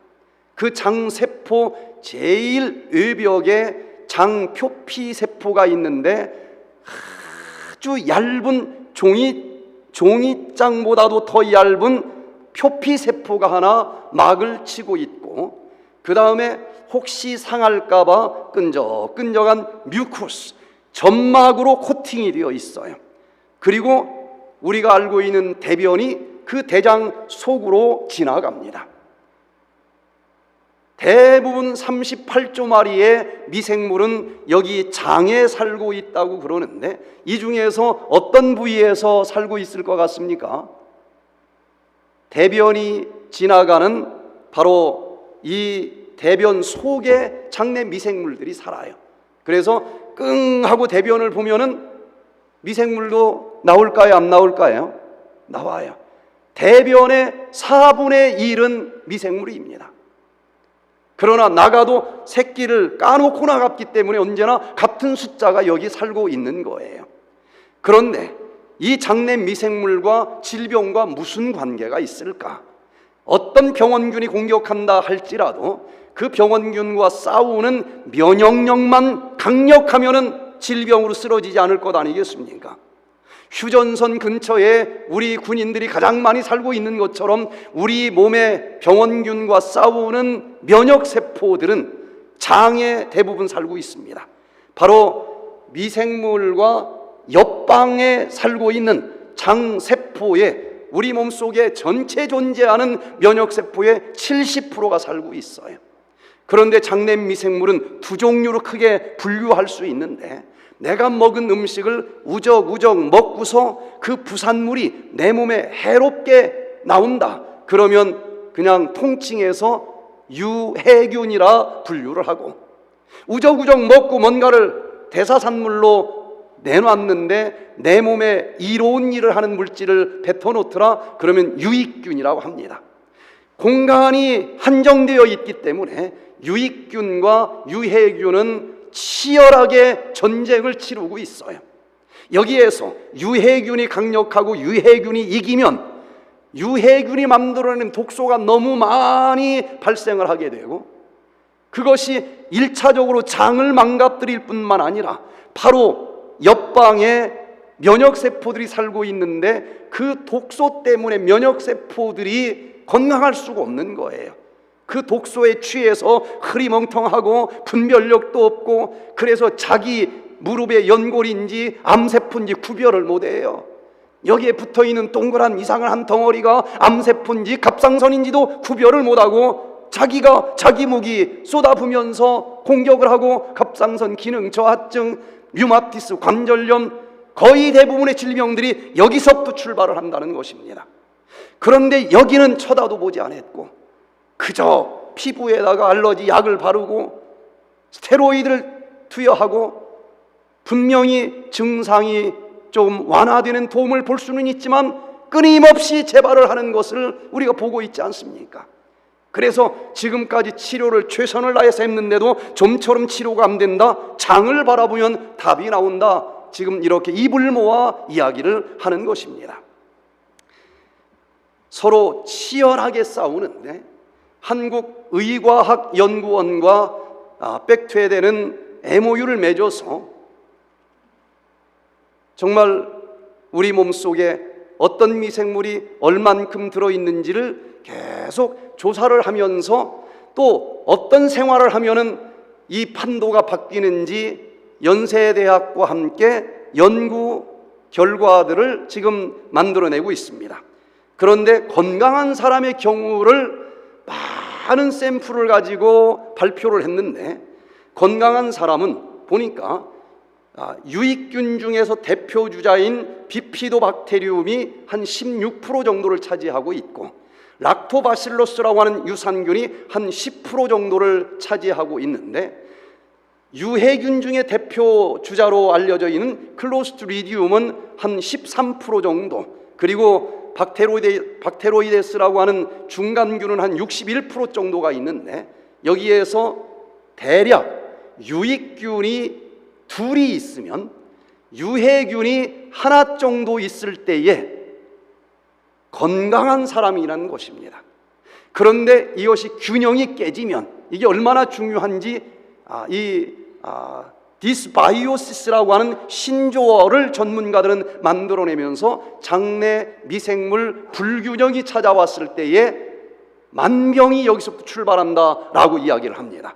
그 장세포 제일 외벽에 장표피세포가 있는데 아주 얇은 종이장보다도 더 얇은 표피세포가 하나 막을 치고 있고, 그 다음에 혹시 상할까봐 끈적끈적한 뮤커스, 점막으로 코팅이 되어 있어요. 그리고 우리가 알고 있는 대변이 그 대장 속으로 지나갑니다. 대부분 38조 마리의 미생물은 여기 장에 살고 있다고 그러는데 이 중에서 어떤 부위에서 살고 있을 것 같습니까? 대변이 지나가는 바로 이 대변 속에 장내 미생물들이 살아요. 그래서 끙 하고 대변을 보면은 미생물도 나올까요? 안 나올까요? 나와요. 대변의 4분의 1은 미생물입니다. 그러나 나가도 새끼를 까놓고 나갔기 때문에 언제나 같은 숫자가 여기 살고 있는 거예요. 그런데 이 장내 미생물과 질병과 무슨 관계가 있을까? 어떤 병원균이 공격한다 할지라도 그 병원균과 싸우는 면역력만 강력하면은 질병으로 쓰러지지 않을 것 아니겠습니까? 휴전선 근처에 우리 군인들이 가장 많이 살고 있는 것처럼 우리 몸의 병원균과 싸우는 면역세포들은 장에 대부분 살고 있습니다. 바로 미생물과 옆방에 살고 있는 장세포에 우리 몸속에 전체 존재하는 면역세포의 70%가 살고 있어요. 그런데 장내 미생물은 두 종류로 크게 분류할 수 있는데 내가 먹은 음식을 우적우적 먹고서 그 부산물이 내 몸에 해롭게 나온다. 그러면 그냥 통칭해서 유해균이라 분류를 하고, 우적우적 먹고 뭔가를 대사산물로 내놨는데 내 몸에 이로운 일을 하는 물질을 뱉어놓더라. 그러면 유익균이라고 합니다. 공간이 한정되어 있기 때문에 유익균과 유해균은 치열하게 전쟁을 치르고 있어요. 여기에서 유해균이 강력하고 유해균이 이기면 유해균이 만들어낸 독소가 너무 많이 발생을 하게 되고, 그것이 1차적으로 장을 망가뜨릴 뿐만 아니라 바로 옆방에 면역세포들이 살고 있는데 그 독소 때문에 면역세포들이 건강할 수가 없는 거예요. 그 독소에 취해서 흐리멍텅하고 분별력도 없고, 그래서 자기 무릎에 연골인지 암세포인지 구별을 못해요. 여기에 붙어있는 동그란 이상한 한 덩어리가 암세포인지 갑상선인지도 구별을 못하고 자기 무기 쏟아부면서 공격을 하고 갑상선 기능 저하증, 류마티스, 관절염, 거의 대부분의 질병들이 여기서부터 출발을 한다는 것입니다. 그런데 여기는 쳐다도 보지 않았고 그저 피부에다가 알러지 약을 바르고 스테로이드를 투여하고 분명히 증상이 좀 완화되는 도움을 볼 수는 있지만 끊임없이 재발을 하는 것을 우리가 보고 있지 않습니까? 그래서 지금까지 치료를 최선을 다해서 했는데도 좀처럼 치료가 안 된다. 장을 바라보면 답이 나온다. 지금 이렇게 입을 모아 이야기를 하는 것입니다. 서로 치열하게 싸우는데 한국의과학연구원과 백퇴되는 MOU를 맺어서 정말 우리 몸속에 어떤 미생물이 얼만큼 들어있는지를 계속 조사를 하면서 또 어떤 생활을 하면은 이 판도가 바뀌는지 연세대학과 함께 연구 결과들을 지금 만들어내고 있습니다. 그런데 건강한 사람의 경우를 많은 샘플을 가지고 발표를 했는데 건강한 사람은 보니까 유익균 중에서 대표 주자인 비피도박테리움이 한 16% 정도를 차지하고 있고 락토바실러스라고 하는 유산균이 한 10% 정도를 차지하고 있는데 유해균 중에 대표 주자로 알려져 있는 클로스트리디움은 한 13% 정도, 그리고 박테로이데스라고 하는 중간균은 한 61% 정도가 있는데 여기에서 대략 유익균이 둘이 있으면 유해균이 하나 정도 있을 때에 건강한 사람이라는 것입니다. 그런데 이것이 균형이 깨지면 이게 얼마나 중요한지 디스바이오시스라고 하는 신조어를 전문가들은 만들어내면서 장내 미생물 불균형이 찾아왔을 때에 만병이 여기서부터 출발한다라고 이야기를 합니다.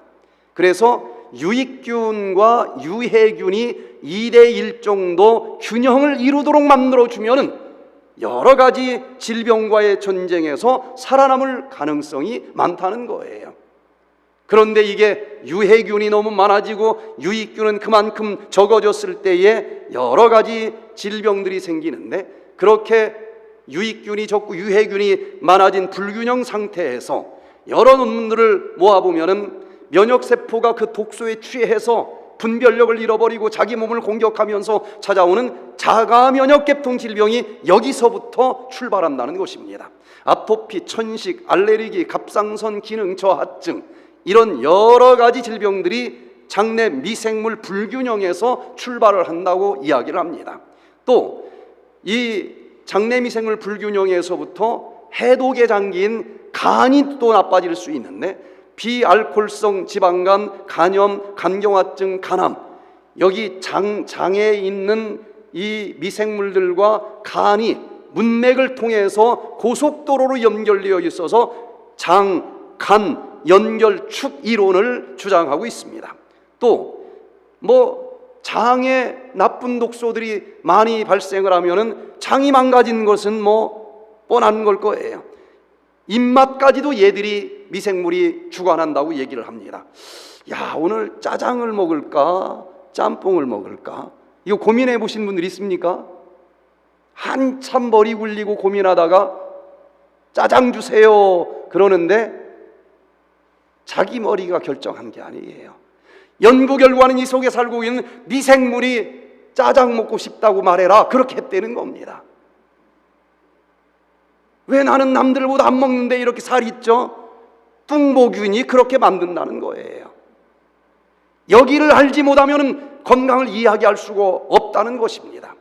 그래서 유익균과 유해균이 2대1 정도 균형을 이루도록 만들어주면은 여러 가지 질병과의 전쟁에서 살아남을 가능성이 많다는 거예요. 그런데 이게 유해균이 너무 많아지고 유익균은 그만큼 적어졌을 때에 여러 가지 질병들이 생기는데 그렇게 유익균이 적고 유해균이 많아진 불균형 상태에서 여러 논문들을 모아보면은 면역세포가 그 독소에 취해서 분별력을 잃어버리고 자기 몸을 공격하면서 찾아오는 자가면역계통 질병이 여기서부터 출발한다는 것입니다. 아토피, 천식, 알레르기, 갑상선 기능 저하증, 이런 여러 가지 질병들이 장내 미생물 불균형에서 출발을 한다고 이야기를 합니다. 또 이 장내 미생물 불균형에서부터 해독의 장기인 간이 또 나빠질 수 있는데 비알코올성 지방간, 간염, 간경화증, 간암, 여기 장에 있는 이 미생물들과 간이 문맥을 통해서 고속도로로 연결되어 있어서 장, 간 연결축 이론을 주장하고 있습니다. 또 장에 나쁜 독소들이 많이 발생을 하면은 장이 망가진 것은 뻔한 걸 거예요. 입맛까지도 얘들이 미생물이 주관한다고 얘기를 합니다. 야, 오늘 짜장을 먹을까 짬뽕을 먹을까, 이거 고민해 보신 분들 있습니까? 한참 머리 굴리고 고민하다가 짜장 주세요 그러는데 자기 머리가 결정한 게 아니에요. 연구 결과는 이 속에 살고 있는 미생물이 짜장 먹고 싶다고 말해라 그렇게 했다는 겁니다. 왜 나는 남들보다 안 먹는데 이렇게 살이 있죠? 뚱보균이 그렇게 만든다는 거예요. 여기를 알지 못하면 건강을 이야기할 수가 없다는 것입니다.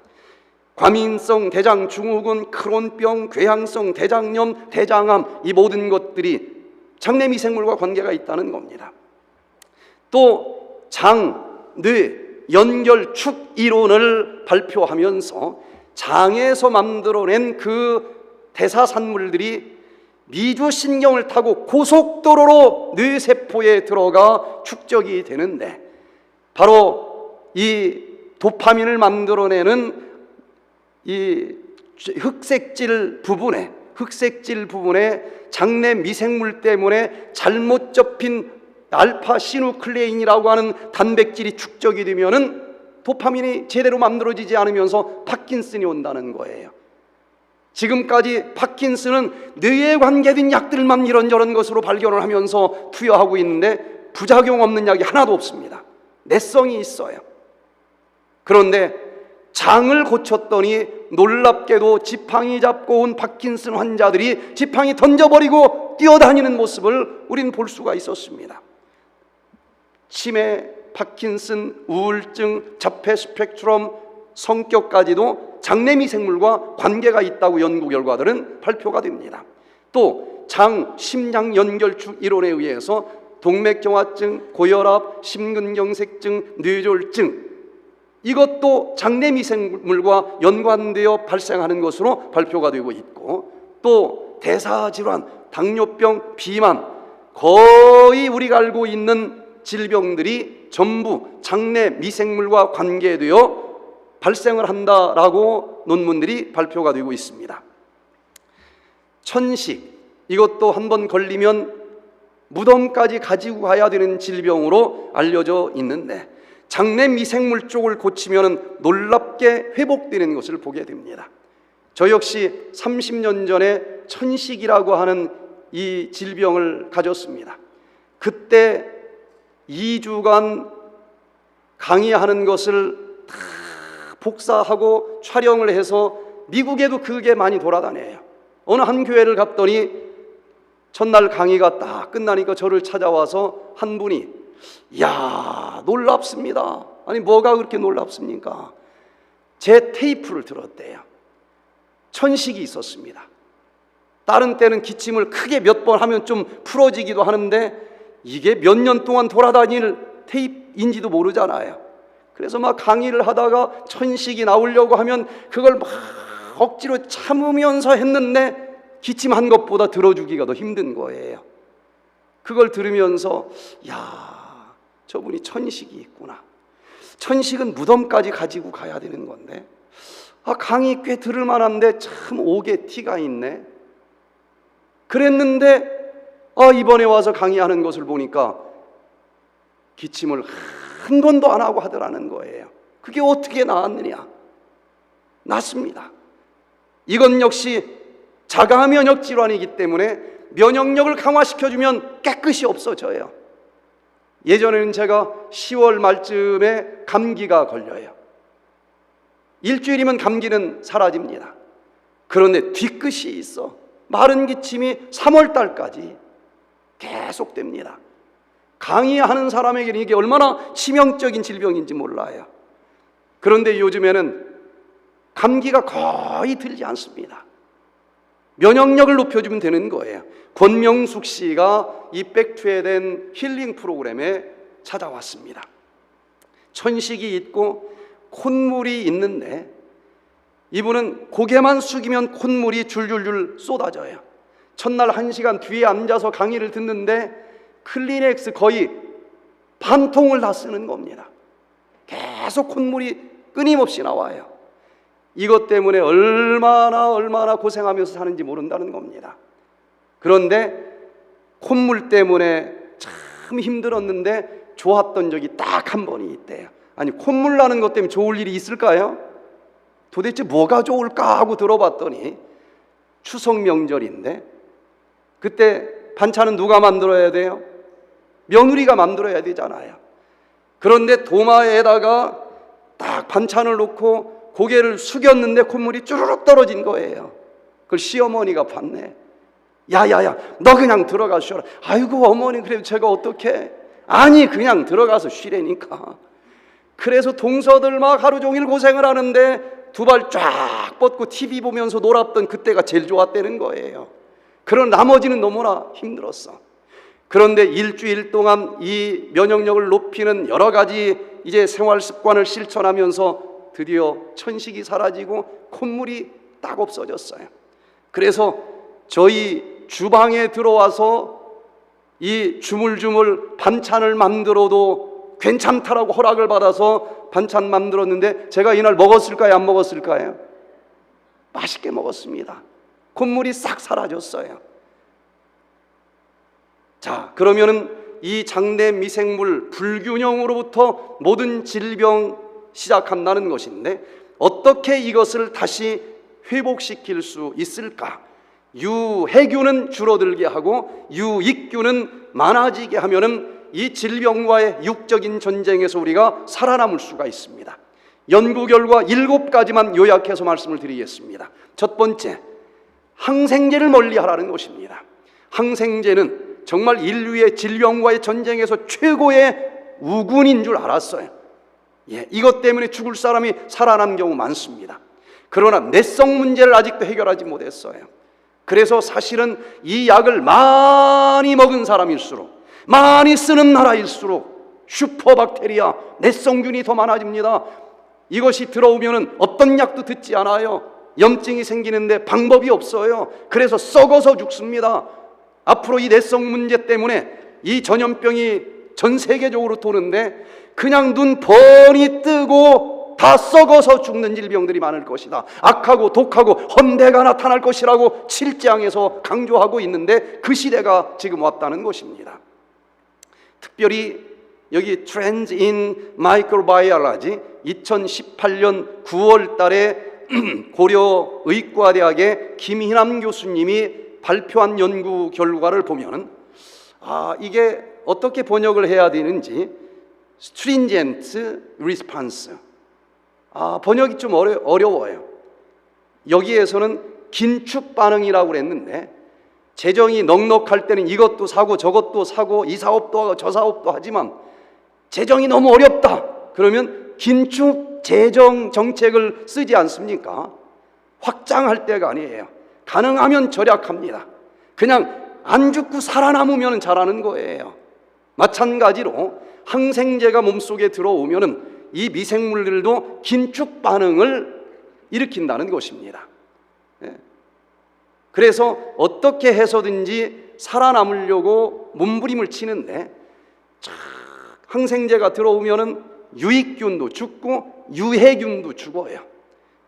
과민성 대장 증후군, 크론병, 궤양성 대장염, 대장암, 이 모든 것들이 장내 미생물과 관계가 있다는 겁니다. 또 장, 뇌, 연결축 이론을 발표하면서 장에서 만들어낸 그 대사산물들이 미주신경을 타고 고속도로로 뇌세포에 들어가 축적이 되는데 바로 이 도파민을 만들어내는 이 흑색질 부분에 장내 미생물 때문에 잘못 접힌 알파 시누클레인이라고 하는 단백질이 축적이 되면은 도파민이 제대로 만들어지지 않으면서 파킨슨이 온다는 거예요. 지금까지 파킨슨은 뇌에 관계된 약들만 이런저런 것으로 발견을 하면서 투여하고 있는데 부작용 없는 약이 하나도 없습니다. 내성이 있어요. 그런데 장을 고쳤더니 놀랍게도 지팡이 잡고 온 파킨슨 환자들이 지팡이 던져버리고 뛰어다니는 모습을 우린 볼 수가 있었습니다. 치매, 파킨슨, 우울증, 자폐 스펙트럼, 성격까지도 장내 미생물과 관계가 있다고 연구 결과들은 발표가 됩니다. 또 장, 심장 연결축 이론에 의해서 동맥경화증, 고혈압, 심근경색증, 뇌졸중 이것도 장내 미생물과 연관되어 발생하는 것으로 발표가 되고 있고, 또 대사질환, 당뇨병, 비만, 거의 우리가 알고 있는 질병들이 전부 장내 미생물과 관계되어 발생을 한다라고 논문들이 발표가 되고 있습니다. 천식, 이것도 한번 걸리면 무덤까지 가지고 가야 되는 질병으로 알려져 있는데 장내 미생물 쪽을 고치면 놀랍게 회복되는 것을 보게 됩니다. 저 역시 30년 전에 천식이라고 하는 이 질병을 가졌습니다. 그때 2주간 강의하는 것을 다 복사하고 촬영을 해서 미국에도 그게 많이 돌아다녀요. 어느 한 교회를 갔더니 첫날 강의가 딱 끝나니까 저를 찾아와서 한 분이, 이야, 놀랍습니다. 아니 뭐가 그렇게 놀랍습니까? 제 테이프를 들었대요. 천식이 있었습니다. 다른 때는 기침을 크게 몇 번 하면 좀 풀어지기도 하는데 이게 몇 년 동안 돌아다닐 테이프인지도 모르잖아요. 그래서 막 강의를 하다가 천식이 나오려고 하면 그걸 막 억지로 참으면서 했는데 기침한 것보다 들어주기가 더 힘든 거예요. 그걸 들으면서 야, 저분이 천식이 있구나. 천식은 무덤까지 가지고 가야 되는 건데 강의 꽤 들을 만한데 참 옥에 티가 있네. 그랬는데 이번에 와서 강의하는 것을 보니까 기침을 한 번도 안 하고 하더라는 거예요. 그게 어떻게 나았느냐? 낫습니다. 이건 역시 자가 면역 질환이기 때문에 면역력을 강화시켜주면 깨끗이 없어져요. 예전에는 제가 10월 말쯤에 감기가 걸려요. 일주일이면 감기는 사라집니다. 그런데 뒤끝이 있어. 마른 기침이 3월 달까지 계속됩니다. 강의하는 사람에게는 이게 얼마나 치명적인 질병인지 몰라요. 그런데 요즘에는 감기가 거의 들지 않습니다. 면역력을 높여주면 되는 거예요. 권명숙 씨가 이 백투에 된 힐링 프로그램에 찾아왔습니다. 천식이 있고 콧물이 있는데 이분은 고개만 숙이면 콧물이 줄줄줄 쏟아져요. 첫날 1시간 뒤에 앉아서 강의를 듣는데 클리넥스 거의 반 통을 다 쓰는 겁니다. 계속 콧물이 끊임없이 나와요. 이것 때문에 얼마나 고생하면서 사는지 모른다는 겁니다. 그런데 콧물 때문에 참 힘들었는데 좋았던 적이 딱 한 번이 있대요. 아니 콧물 나는 것 때문에 좋을 일이 있을까요? 도대체 뭐가 좋을까 하고 들어봤더니 추석 명절인데 그때 반찬은 누가 만들어야 돼요? 며느리가 만들어야 되잖아요. 그런데 도마에다가 딱 반찬을 놓고 고개를 숙였는데 콧물이 쭈르륵 떨어진 거예요. 그걸 시어머니가 봤네. 야야야, 너 그냥 들어가 쉬어라. 아이고 어머니, 그래도 제가 어떻게? 아니 그냥 들어가서 쉬라니까. 그래서 동서들 막 하루 종일 고생을 하는데 두 발 쫙 뻗고 TV 보면서 놀았던 그때가 제일 좋았다는 거예요. 그런 나머지는 너무나 힘들었어. 그런데 일주일 동안 이 면역력을 높이는 여러 가지 이제 생활 습관을 실천하면서 드디어 천식이 사라지고 콧물이 딱 없어졌어요. 그래서 저희 주방에 들어와서 이 주물주물 반찬을 만들어도 괜찮다라고 허락을 받아서 반찬 만들었는데 제가 이날 먹었을까요? 안 먹었을까요? 맛있게 먹었습니다. 콧물이 싹 사라졌어요. 자, 그러면은 이 장내 미생물 불균형으로부터 모든 질병 시작한다는 것인데, 어떻게 이것을 다시 회복시킬 수 있을까? 유해균은 줄어들게 하고 유익균은 많아지게 하면은 이 질병과의 육적인 전쟁에서 우리가 살아남을 수가 있습니다. 연구 결과 7가지만 요약해서 말씀을 드리겠습니다. 첫 번째, 항생제를 멀리하라는 것입니다. 항생제는 정말 인류의 질병과의 전쟁에서 최고의 우군인 줄 알았어요. 이것 때문에 죽을 사람이 살아난 경우 많습니다. 그러나 내성 문제를 아직도 해결하지 못했어요. 그래서 사실은 이 약을 많이 먹은 사람일수록, 많이 쓰는 나라일수록 슈퍼박테리아, 내성균이 더 많아집니다. 이것이 들어오면 어떤 약도 듣지 않아요. 염증이 생기는데 방법이 없어요. 그래서 썩어서 죽습니다. 앞으로 이 내성 문제 때문에 이 전염병이 전 세계적으로 도는데 그냥 눈 뻔히 뜨고 다 썩어서 죽는 질병들이 많을 것이다. 악하고 독하고 헌대가 나타날 것이라고 7장에서 강조하고 있는데 그 시대가 지금 왔다는 것입니다. 특별히 여기 Trends in Microbiology 2018년 9월 달에 고려의과대학의 김희남 교수님이 발표한 연구 결과를 보면 이게 어떻게 번역을 해야 되는지, stringent response, 번역이 좀 어려워요. 여기에서는 긴축 반응이라고 그랬는데, 재정이 넉넉할 때는 이것도 사고 저것도 사고 이 사업도 하고 저 사업도 하지만 재정이 너무 어렵다 그러면 긴축 재정 정책을 쓰지 않습니까? 확장할 때가 아니에요. 가능하면 절약합니다. 그냥 안 죽고 살아남으면 잘하는 거예요. 마찬가지로 항생제가 몸속에 들어오면 이 미생물들도 긴축 반응을 일으킨다는 것입니다. 그래서 어떻게 해서든지 살아남으려고 몸부림을 치는데, 항생제가 들어오면 유익균도 죽고 유해균도 죽어요.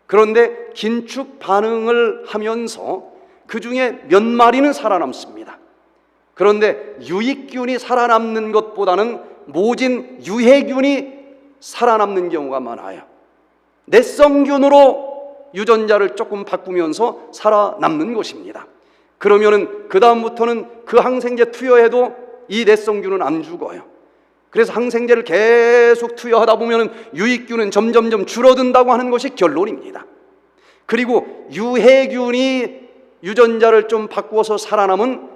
그런데 긴축 반응을 하면서 그 중에 몇 마리는 살아남습니다. 그런데 유익균이 살아남는 것보다는 모진 유해균이 살아남는 경우가 많아요. 내성균으로 유전자를 조금 바꾸면서 살아남는 것입니다. 그러면은 그 다음부터는 그 항생제 투여해도 이 내성균은 안 죽어요. 그래서 항생제를 계속 투여하다 보면은 유익균은 점점점 줄어든다고 하는 것이 결론입니다. 그리고 유해균이 유전자를 좀 바꾸어서 살아남은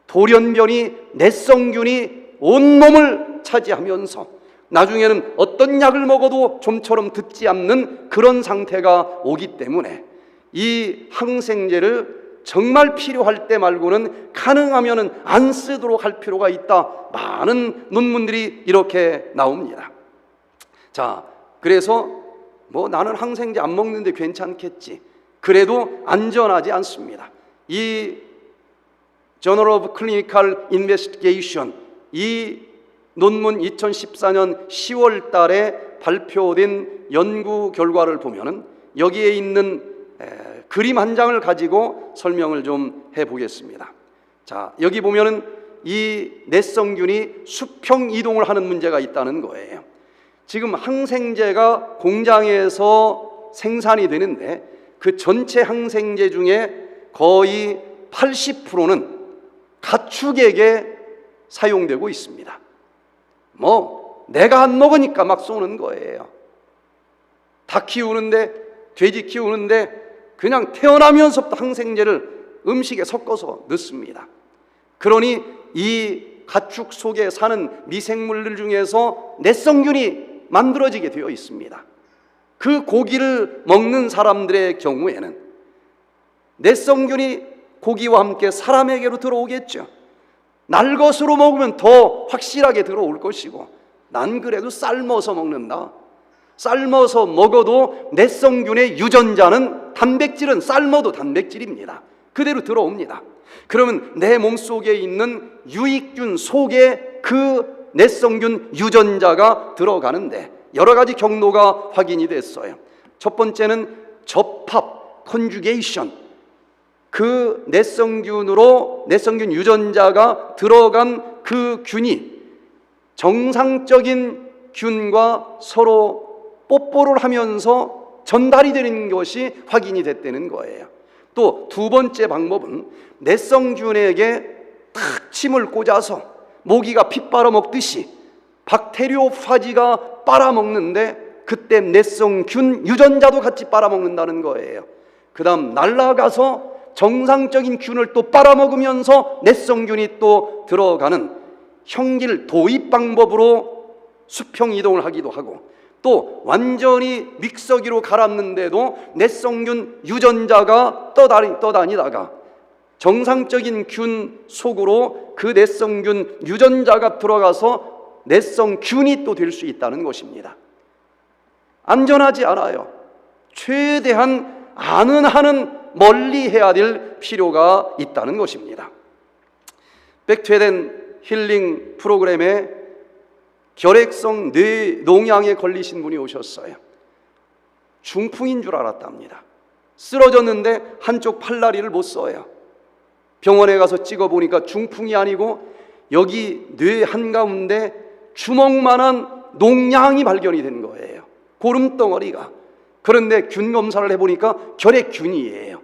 돌연변이 내성균이 온몸을 차지하면서 나중에는 어떤 약을 먹어도 좀처럼 듣지 않는 그런 상태가 오기 때문에 이 항생제를 정말 필요할 때 말고는 가능하면 안 쓰도록 할 필요가 있다. 많은 논문들이 이렇게 나옵니다. 자, 그래서 나는 항생제 안 먹는데 괜찮겠지. 그래도 안전하지 않습니다. 이 Journal of Clinical Investigation, 이 논문 2014년 10월 달에 발표된 연구 결과를 보면은 여기에 있는 그림 한 장을 가지고 설명을 좀 해보겠습니다. 자, 여기 보면은 이 내성균이 수평 이동을 하는 문제가 있다는 거예요. 지금 항생제가 공장에서 생산이 되는데 그 전체 항생제 중에 거의 80%는 가축에게 사용되고 있습니다. 내가 안 먹으니까 막 쏘는 거예요. 닭 키우는데, 돼지 키우는데 그냥 태어나면서부터 항생제를 음식에 섞어서 넣습니다. 그러니 이 가축 속에 사는 미생물들 중에서 내성균이 만들어지게 되어 있습니다. 그 고기를 먹는 사람들의 경우에는 내성균이 고기와 함께 사람에게로 들어오겠죠. 날 것으로 먹으면 더 확실하게 들어올 것이고, 난 그래도 삶아서 먹는다. 삶아서 먹어도 내성균의 유전자는 단백질은 삶아도 단백질입니다. 그대로 들어옵니다. 그러면 내 몸속에 있는 유익균 속에 그 내성균 유전자가 들어가는데 여러 가지 경로가 확인이 됐어요. 첫 번째는 접합, conjugation, 그 내성균 유전자가 들어간 그 균이 정상적인 균과 서로 뽀뽀를 하면서 전달이 되는 것이 확인이 됐다는 거예요. 또 두 번째 방법은 내성균에게 탁 침을 꽂아서 모기가 피 빨아먹듯이 박테리오파지가 빨아먹는데 그때 내성균 유전자도 같이 빨아먹는다는 거예요. 그 다음 날아가서 정상적인 균을 또 빨아먹으면서 내성균이 또 들어가는 형질 도입 방법으로 수평 이동을 하기도 하고, 또 완전히 믹서기로 갈았는데도 내성균 유전자가 떠다니다가 정상적인 균 속으로 그 내성균 유전자가 들어가서 내성균이 또 될 수 있다는 것입니다. 안전하지 않아요. 최대한 아는 한은 멀리 해야 될 필요가 있다는 것입니다. 백투에덴 힐링 프로그램에 결핵성 뇌농양에 걸리신 분이 오셨어요. 중풍인 줄 알았답니다. 쓰러졌는데 한쪽 팔다리를 못 써요. 병원에 가서 찍어보니까 중풍이 아니고 여기 뇌 한가운데 주먹만한 농양이 발견이 된 거예요. 고름덩어리가. 그런데 균 검사를 해보니까 결핵균이에요.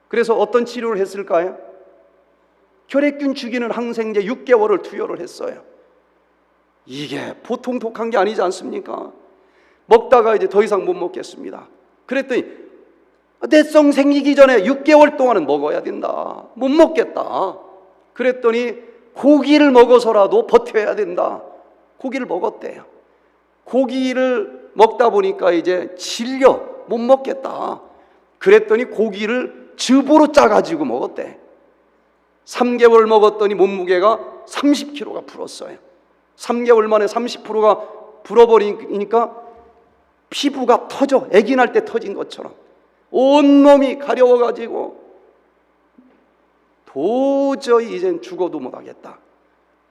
그래서 어떤 치료를 했을까요? 결핵균 죽이는 항생제 6개월을 투여를 했어요. 이게 보통 독한 게 아니지 않습니까? 먹다가 이제 더 이상 못 먹겠습니다. 그랬더니 내성 생기기 전에 6개월 동안은 먹어야 된다. 못 먹겠다. 그랬더니 고기를 먹어서라도 버텨야 된다. 고기를 먹었대요. 고기를 먹다 보니까 이제 질려 못 먹겠다. 그랬더니 고기를 즙으로 짜가지고 먹었대. 3개월 먹었더니 몸무게가 30kg가 불었어요. 3개월 만에 30%가 불어버리니까 피부가 터져. 아기 날 때 터진 것처럼 온몸이 가려워가지고 도저히 이젠 죽어도 못하겠다.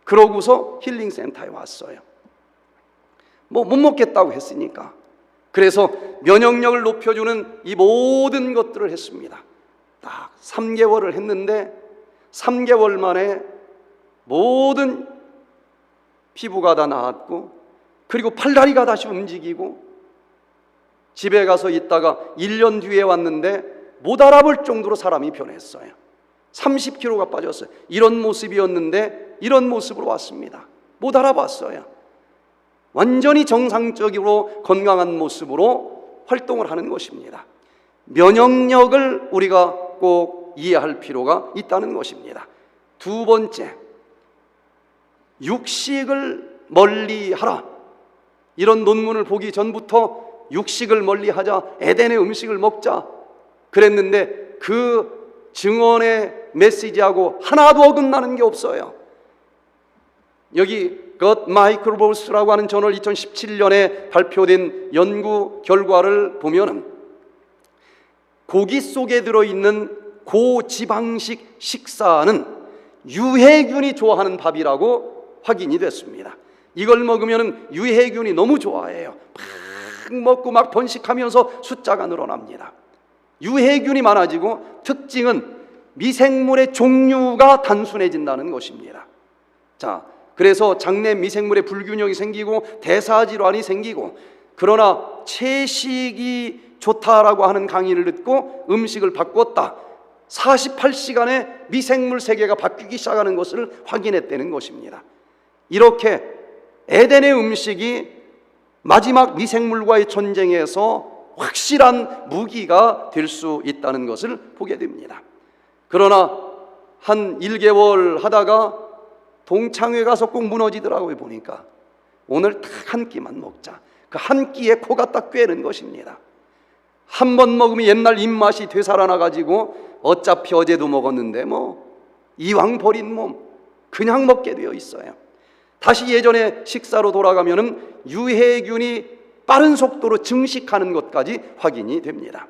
그러고서 힐링센터에 왔어요. 뭐 못 먹겠다고 했으니까. 그래서 면역력을 높여주는 이 모든 것들을 했습니다. 딱 3개월을 했는데 3개월 만에 모든 피부가 다 나았고, 그리고 팔다리가 다시 움직이고, 집에 가서 있다가 1년 뒤에 왔는데 못 알아볼 정도로 사람이 변했어요. 30kg가 빠졌어요. 이런 모습이었는데 이런 모습으로 왔습니다. 못 알아봤어요. 완전히 정상적으로 건강한 모습으로 활동을 하는 것입니다. 면역력을 우리가 꼭 이해할 필요가 있다는 것입니다. 두 번째, 육식을 멀리하라. 이런 논문을 보기 전부터 육식을 멀리하자, 에덴의 음식을 먹자 그랬는데 그 증언의 메시지하고 하나도 어긋나는 게 없어요. 여기 God Microbes라고 하는 저널 2017년에 발표된 연구 결과를 보면은 고기 속에 들어있는 고지방식 식사는 유해균이 좋아하는 밥이라고 확인이 됐습니다. 이걸 먹으면 유해균이 너무 좋아해요. 막 먹고 막 번식하면서 숫자가 늘어납니다. 유해균이 많아지고 특징은 미생물의 종류가 단순해진다는 것입니다. 자, 그래서 장내 미생물의 불균형이 생기고 대사질환이 생기고, 그러나 채식이 좋다라고 하는 강의를 듣고 음식을 바꿨다. 48시간에 미생물 세계가 바뀌기 시작하는 것을 확인했다는 것입니다. 이렇게 에덴의 음식이 마지막 미생물과의 전쟁에서 확실한 무기가 될 수 있다는 것을 보게 됩니다. 그러나 한 1개월 하다가 동창회 가서 꼭 무너지더라고요. 보니까 오늘 딱 한 끼만 먹자. 그 한 끼에 코가 딱 꿰는 것입니다. 한 번 먹으면 옛날 입맛이 되살아나가지고 어차피 어제도 먹었는데 뭐 이왕 버린 몸 그냥 먹게 되어 있어요. 다시 예전의 식사로 돌아가면은 유해균이 빠른 속도로 증식하는 것까지 확인이 됩니다.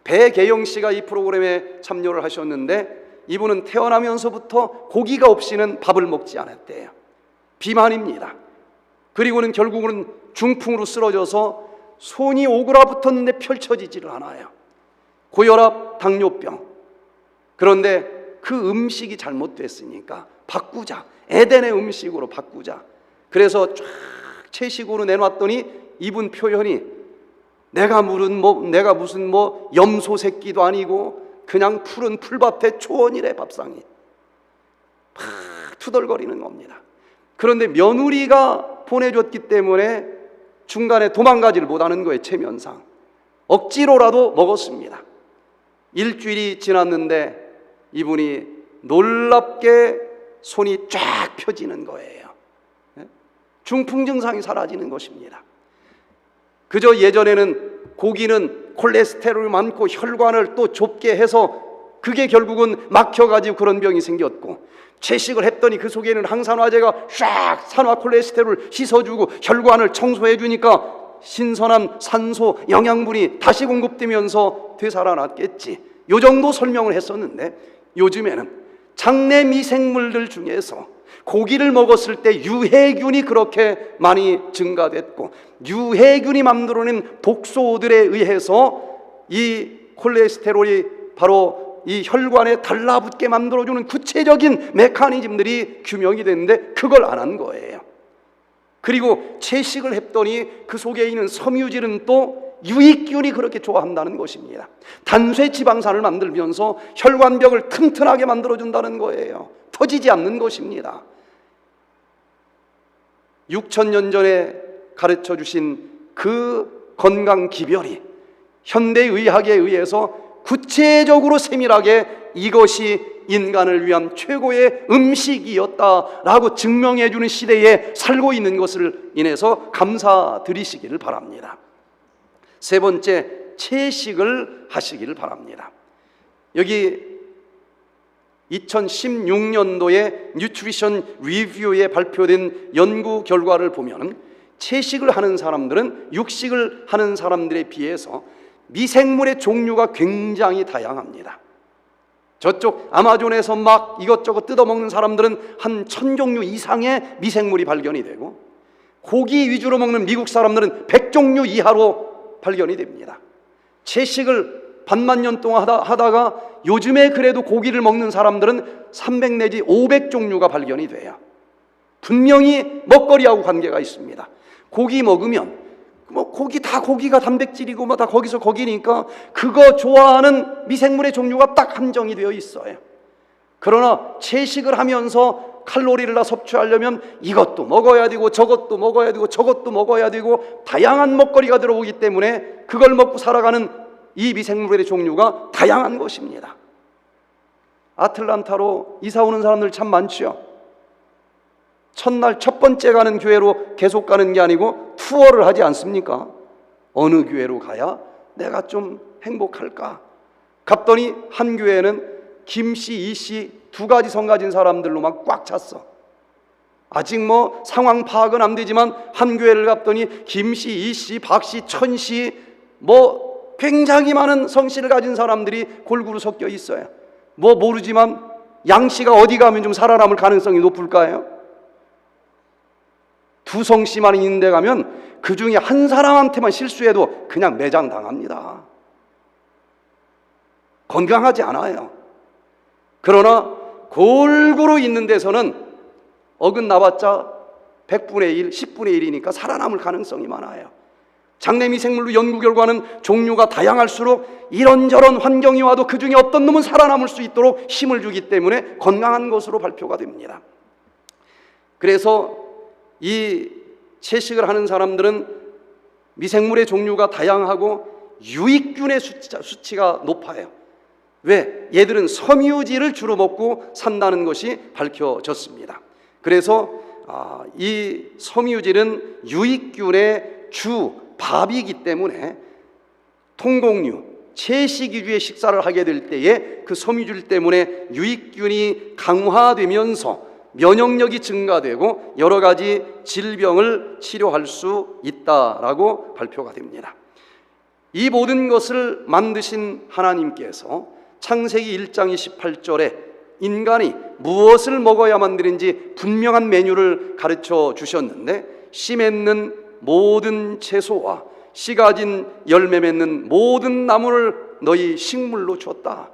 배계영 씨가 이 프로그램에 참여를 하셨는데 이분은 태어나면서부터 고기가 없이는 밥을 먹지 않았대요. 비만입니다. 그리고는 결국은 중풍으로 쓰러져서 손이 오그라붙었는데 펼쳐지지를 않아요. 고혈압, 당뇨병. 그런데 그 음식이 잘못됐으니까 바꾸자. 에덴의 음식으로 바꾸자. 그래서 쫙 채식으로 내놨더니 이분 표현이 내가 무슨 염소 새끼도 아니고 그냥 푸른 풀밭에 초원이래. 밥상이 막 투덜거리는 겁니다. 그런데 며느리가 보내줬기 때문에 중간에 도망가지를 못하는 거예요. 체면상 억지로라도 먹었습니다. 일주일이 지났는데 이분이 놀랍게 손이 쫙 펴지는 거예요. 중풍 증상이 사라지는 것입니다. 그저 예전에는 고기는 콜레스테롤 많고 혈관을 또 좁게 해서 그게 결국은 막혀가지고 그런 병이 생겼고, 채식을 했더니 그 속에는 항산화제가 쫙 산화 콜레스테롤을 씻어주고 혈관을 청소해주니까 신선한 산소, 영양분이 다시 공급되면서 되살아났겠지. 요 정도 설명을 했었는데, 요즘에는 장내 미생물들 중에서 고기를 먹었을 때 유해균이 그렇게 많이 증가됐고, 유해균이 만들어낸 독소들에 의해서 이 콜레스테롤이 바로 이 혈관에 달라붙게 만들어주는 구체적인 메커니즘들이 규명이 됐는데 그걸 안 한 거예요. 그리고 채식을 했더니 그 속에 있는 섬유질은 또 유익균이 그렇게 좋아한다는 것입니다. 단쇄 지방산을 만들면서 혈관벽을 튼튼하게 만들어준다는 거예요. 터지지 않는 것입니다. 6,000년 전에 가르쳐 주신 그 건강 기별이 현대의학에 의해서 구체적으로 세밀하게 이것이 인간을 위한 최고의 음식이었다라고 증명해 주는 시대에 살고 있는 것을 인해서 감사드리시기를 바랍니다. 세 번째, 채식을 하시기를 바랍니다. 여기 2016년도에 뉴트리션 리뷰에 발표된 연구 결과를 보면 채식을 하는 사람들은 육식을 하는 사람들에 비해서 미생물의 종류가 굉장히 다양합니다. 저쪽 아마존에서 막 이것저것 뜯어먹는 사람들은 한 1,000종류 이상의 미생물이 발견이 되고, 고기 위주로 먹는 미국 사람들은 100종류 이하로 발견이 됩니다. 채식을 반만 년 동안 하다가 요즘에 그래도 고기를 먹는 사람들은 300 내지 500종류가 발견이 돼요. 분명히 먹거리하고 관계가 있습니다. 고기 먹으면 고기 다 고기가 단백질이고 다 거기서 거기니까 그거 좋아하는 미생물의 종류가 딱 한정이 되어 있어요. 그러나 채식을 하면서 칼로리를 다 섭취하려면 이것도 먹어야 되고 저것도 먹어야 되고 저것도 먹어야 되고 다양한 먹거리가 들어오기 때문에 그걸 먹고 살아가는 이 미생물의 종류가 다양한 것입니다. 아틀란타로 이사 오는 사람들 참 많죠. 첫날 첫 번째 가는 교회로 계속 가는 게 아니고 투어를 하지 않습니까? 어느 교회로 가야 내가 좀 행복할까? 갔더니 한 교회는 김씨, 이씨 두 가지 성 가진 사람들로만 꽉 찼어. 아직 상황 파악은 안 되지만 한 교회를 갔더니 김씨, 이씨, 박씨, 천씨 굉장히 많은 성씨를 가진 사람들이 골고루 섞여 있어요. 모르지만 양씨가 어디 가면 좀 살아남을 가능성이 높을까요? 두 성씨만 있는 데 가면 그 중에 한 사람한테만 실수해도 그냥 매장당합니다. 건강하지 않아요. 그러나 골고루 있는 데서는 어긋나봤자 100분의 1, 10분의 1이니까 살아남을 가능성이 많아요. 장내 미생물로 연구 결과는 종류가 다양할수록 이런저런 환경이 와도 그 중에 어떤 놈은 살아남을 수 있도록 힘을 주기 때문에 건강한 것으로 발표가 됩니다. 그래서 이 채식을 하는 사람들은 미생물의 종류가 다양하고 유익균의 수치가 높아요. 왜? 얘들은 섬유질을 주로 먹고 산다는 것이 밝혀졌습니다. 그래서 이 섬유질은 유익균의 주 밥이기 때문에 통곡류, 채식 위주의 식사를 하게 될 때에 그 섬유질 때문에 유익균이 강화되면서 면역력이 증가되고 여러 가지 질병을 치료할 수 있다라고 발표가 됩니다. 이 모든 것을 만드신 하나님께서 창세기 1장 28절에 인간이 무엇을 먹어야만 되는지 분명한 메뉴를 가르쳐 주셨는데, 씨 맺는 모든 채소와 씨 가진 열매 맺는 모든 나무를 너희 식물로 줬다.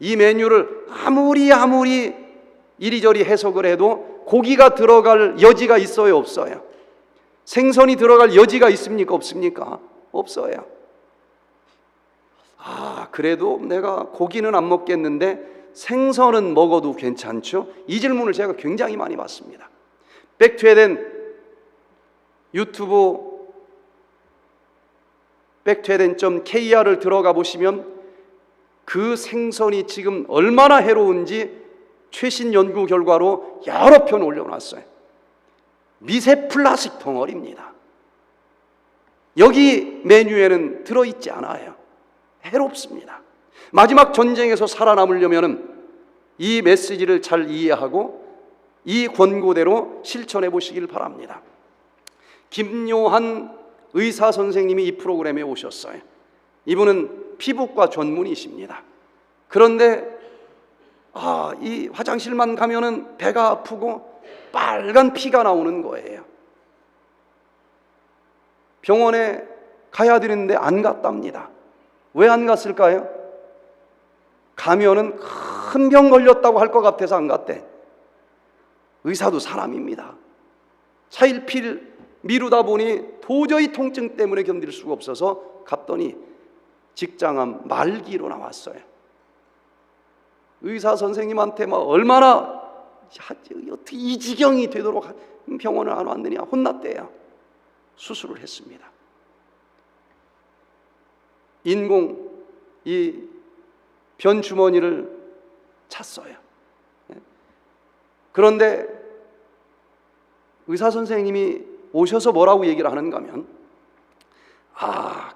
이 메뉴를 아무리 이리저리 해석을 해도 고기가 들어갈 여지가 있어요, 없어요? 생선이 들어갈 여지가 있습니까, 없습니까? 없어요. 그래도 내가 고기는 안 먹겠는데 생선은 먹어도 괜찮죠? 이 질문을 제가 굉장히 많이 받습니다. 백투에덴 유튜브 백투에덴.kr을 들어가 보시면 그 생선이 지금 얼마나 해로운지 최신 연구 결과로 여러 편 올려놨어요. 미세 플라스틱 덩어리입니다. 여기 메뉴에는 들어있지 않아요. 해롭습니다. 마지막 전쟁에서 살아남으려면 이 메시지를 잘 이해하고 이 권고대로 실천해 보시길 바랍니다. 김요한 의사 선생님이 이 프로그램에 오셨어요. 이분은 피부과 전문의십니다. 그런데 이 화장실만 가면은 배가 아프고 빨간 피가 나오는 거예요. 병원에 가야 되는데 안 갔답니다. 왜 안 갔을까요? 가면은 큰 병 걸렸다고 할 것 같아서 안 갔대. 의사도 사람입니다. 차일피일 미루다 보니 도저히 통증 때문에 견딜 수가 없어서 갔더니 직장암 말기로 나왔어요. 의사 선생님한테 얼마나 어떻게 이 지경이 되도록 병원을 안 왔느냐 혼났대요. 수술을 했습니다. 인공 이 변주머니를 찼어요. 그런데 의사 선생님이 오셔서 뭐라고 얘기를 하는가 하면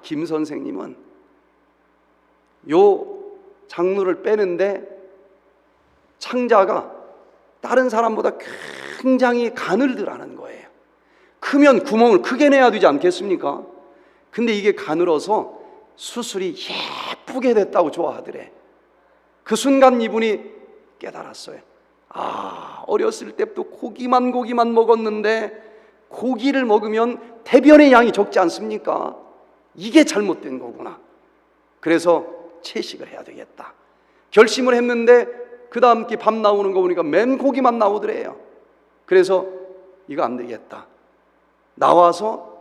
김 선생님은 요 장루를 빼는데 창자가 다른 사람보다 굉장히 가늘더라는 거예요. 크면 구멍을 크게 내야 되지 않겠습니까? 근데 이게 가늘어서 수술이 예쁘게 됐다고 좋아하더래. 그 순간 이분이 깨달았어요. 어렸을 때부터 고기만 먹었는데 고기를 먹으면 대변의 양이 적지 않습니까? 이게 잘못된 거구나. 그래서 채식을 해야 되겠다 결심을 했는데 그 다음 끼 밥 나오는 거 보니까 맨 고기만 나오더래요. 그래서 이거 안 되겠다. 나와서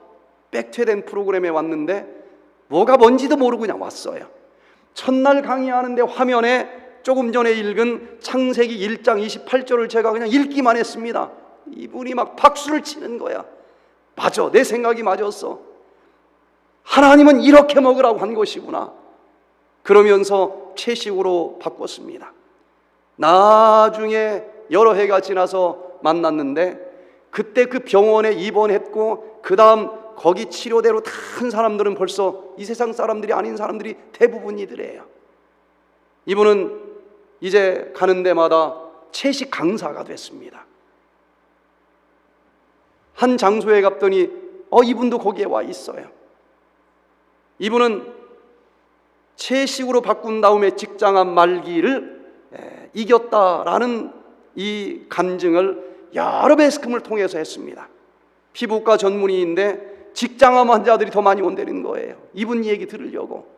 백투에덴 프로그램에 왔는데 뭐가 뭔지도 모르고 그냥 왔어요. 첫날 강의하는데 화면에 조금 전에 읽은 창세기 1장 28절을 제가 그냥 읽기만 했습니다. 이분이 막 박수를 치는 거야. 맞아, 내 생각이 맞았어. 하나님은 이렇게 먹으라고 한 것이구나. 그러면서 채식으로 바꿨습니다. 나중에 여러 해가 지나서 만났는데 그때 그 병원에 입원했고 그 다음 거기 치료대로 다 한 사람들은 벌써 이 세상 사람들이 아닌 사람들이 대부분이더래요. 이분은 이제 가는 데마다 채식 강사가 됐습니다. 한 장소에 갔더니 이분도 거기에 와 있어요. 이분은 채식으로 바꾼 다음에 직장암 말기를 이겼다라는 이 간증을 여러 베스컴을 통해서 했습니다. 피부과 전문의인데 직장암 환자들이 더 많이 온다는 거예요. 이분 얘기 들으려고.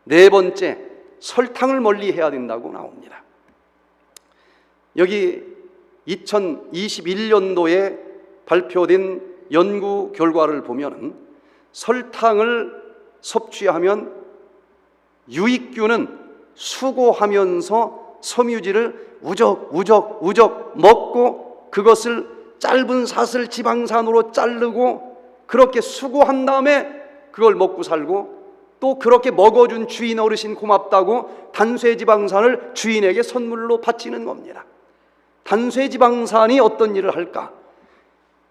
네 번째, 설탕을 멀리 해야 된다고 나옵니다. 여기 2021년도에 발표된 연구 결과를 보면 설탕을 섭취하면 유익균은 수고하면서 섬유질을 우적 먹고 그것을 짧은 사슬 지방산으로 자르고 그렇게 수고한 다음에 그걸 먹고 살고 또 그렇게 먹어준 주인 어르신 고맙다고 단쇠지방산을 주인에게 선물로 바치는 겁니다. 단쇠지방산이 어떤 일을 할까?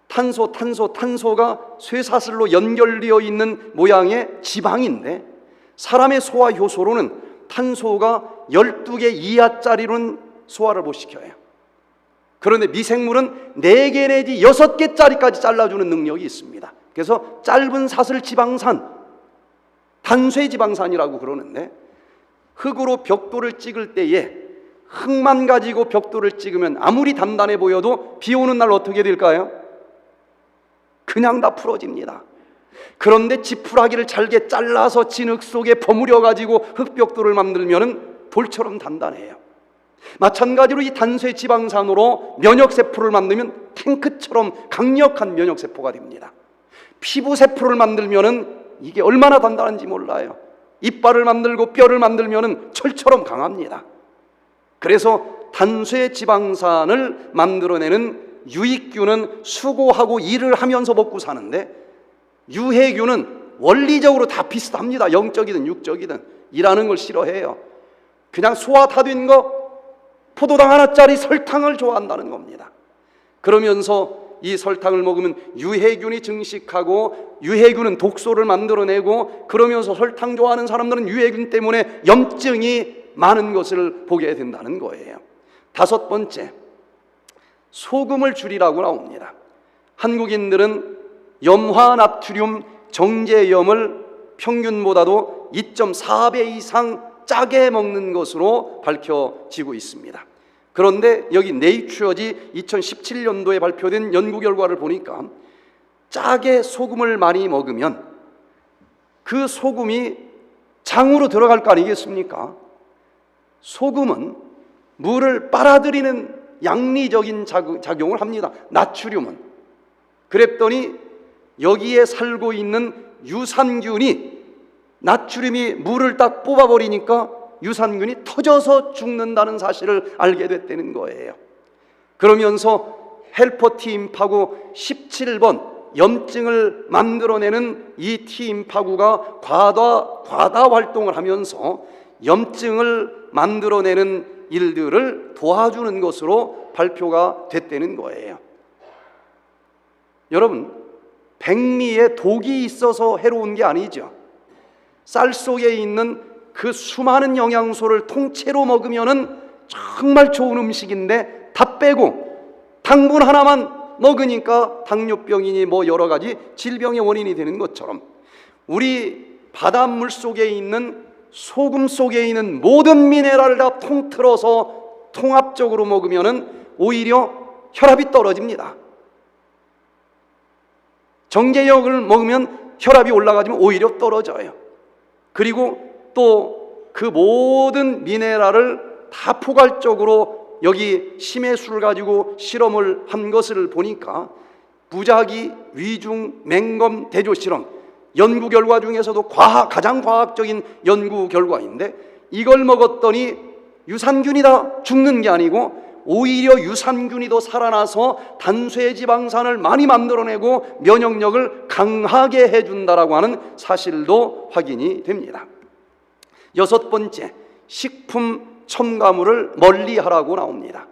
탄소가 쇠사슬로 연결되어 있는 모양의 지방인데 사람의 소화 효소로는 탄소가 12개 이하짜리로는 소화를 못 시켜요. 그런데 미생물은 4개 내지 6개짜리까지 잘라주는 능력이 있습니다. 그래서 짧은 사슬 지방산, 단쇠지방산이라고 그러는데 흙으로 벽돌을 찍을 때에 흙만 가지고 벽돌을 찍으면 아무리 단단해 보여도 비 오는 날 어떻게 될까요? 그냥 다 풀어집니다. 그런데 지푸라기를 잘게 잘라서 진흙 속에 버무려 가지고 흙벽돌을 만들면은 돌처럼 단단해요. 마찬가지로 이 단수의 지방산으로 면역세포를 만들면 탱크처럼 강력한 면역세포가 됩니다. 피부세포를 만들면은 이게 얼마나 단단한지 몰라요. 이빨을 만들고 뼈를 만들면은 철처럼 강합니다. 그래서 단수의 지방산을 만들어내는 유익균은 수고하고 일을 하면서 먹고 사는데, 유해균은 원리적으로 다 비슷합니다. 영적이든 육적이든 일하는 걸 싫어해요. 그냥 소화 다 된 거, 포도당 하나짜리 설탕을 좋아한다는 겁니다. 그러면서 이 설탕을 먹으면 유해균이 증식하고, 유해균은 독소를 만들어내고, 그러면서 설탕 좋아하는 사람들은 유해균 때문에 염증이 많은 것을 보게 된다는 거예요. 다섯 번째, 소금을 줄이라고 나옵니다. 한국인들은 염화나트륨 정제염을 평균보다도 2.4배 이상 짜게 먹는 것으로 밝혀지고 있습니다. 그런데 여기 네이처지 2017년도에 발표된 연구 결과를 보니까 짜게 소금을 많이 먹으면 그 소금이 장으로 들어갈 거 아니겠습니까? 소금은 물을 빨아들이는 양리적인 작용을 합니다. 나트륨은. 그랬더니 여기에 살고 있는 유산균이, 나트륨이 물을 딱 뽑아버리니까 유산균이 터져서 죽는다는 사실을 알게 됐다는 거예요. 그러면서 헬퍼 T임파구 17번 염증을 만들어내는 이 T임파구가 과다 활동을 하면서 염증을 만들어내는 일들을 도와주는 것으로 발표가 됐다는 거예요. 여러분, 백미에 독이 있어서 해로운 게 아니죠. 쌀 속에 있는 그 수많은 영양소를 통째로 먹으면은 정말 좋은 음식인데 다 빼고 당분 하나만 먹으니까 당뇨병이니 뭐 여러 가지 질병의 원인이 되는 것처럼, 우리 바닷물 속에 있는 소금 속에 있는 모든 미네랄을 다 통틀어서 통합적으로 먹으면은 오히려 혈압이 떨어집니다. 정제역을 먹으면 혈압이 올라가지만 오히려 떨어져요. 그리고 또 그 모든 미네랄을 다 포괄적으로 여기 심해수를 가지고 실험을 한 것을 보니까 무작위, 위중, 맹검, 대조 실험, 연구 결과 중에서도 가장 과학적인 연구 결과인데, 이걸 먹었더니 유산균이 다 죽는 게 아니고 오히려 유산균이 더 살아나서 단수의 지방산을 많이 만들어내고 면역력을 강하게 해준다라고 하는 사실도 확인이 됩니다. 여섯 번째, 식품 첨가물을 멀리하라고 나옵니다.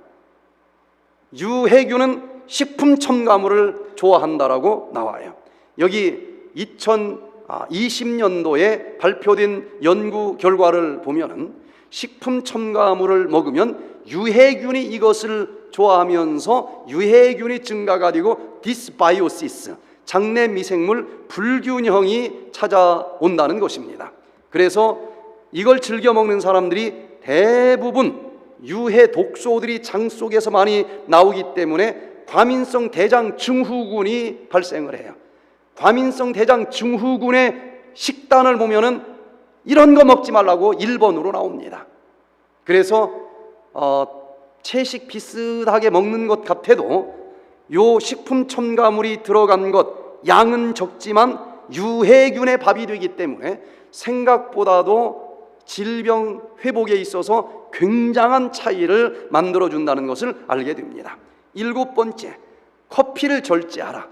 유해균은 식품 첨가물을 좋아한다라고 나와요. 여기 2020년도에 발표된 연구 결과를 보면은 식품 첨가물을 먹으면 유해균이 이것을 좋아하면서 유해균이 증가가 되고 디스바이오시스, 장내 미생물 불균형이 찾아온다는 것입니다. 그래서 이걸 즐겨 먹는 사람들이 대부분 유해 독소들이 장 속에서 많이 나오기 때문에 과민성 대장 증후군이 발생을 해요. 과민성 대장 증후군의 식단을 보면은 이런 거 먹지 말라고 1번으로 나옵니다. 그래서 채식 비슷하게 먹는 것 같아도 요 식품 첨가물이 들어간 것 양은 적지만 유해균의 밥이 되기 때문에 생각보다도 질병 회복에 있어서 굉장한 차이를 만들어준다는 것을 알게 됩니다. 일곱 번째, 커피를 절제하라.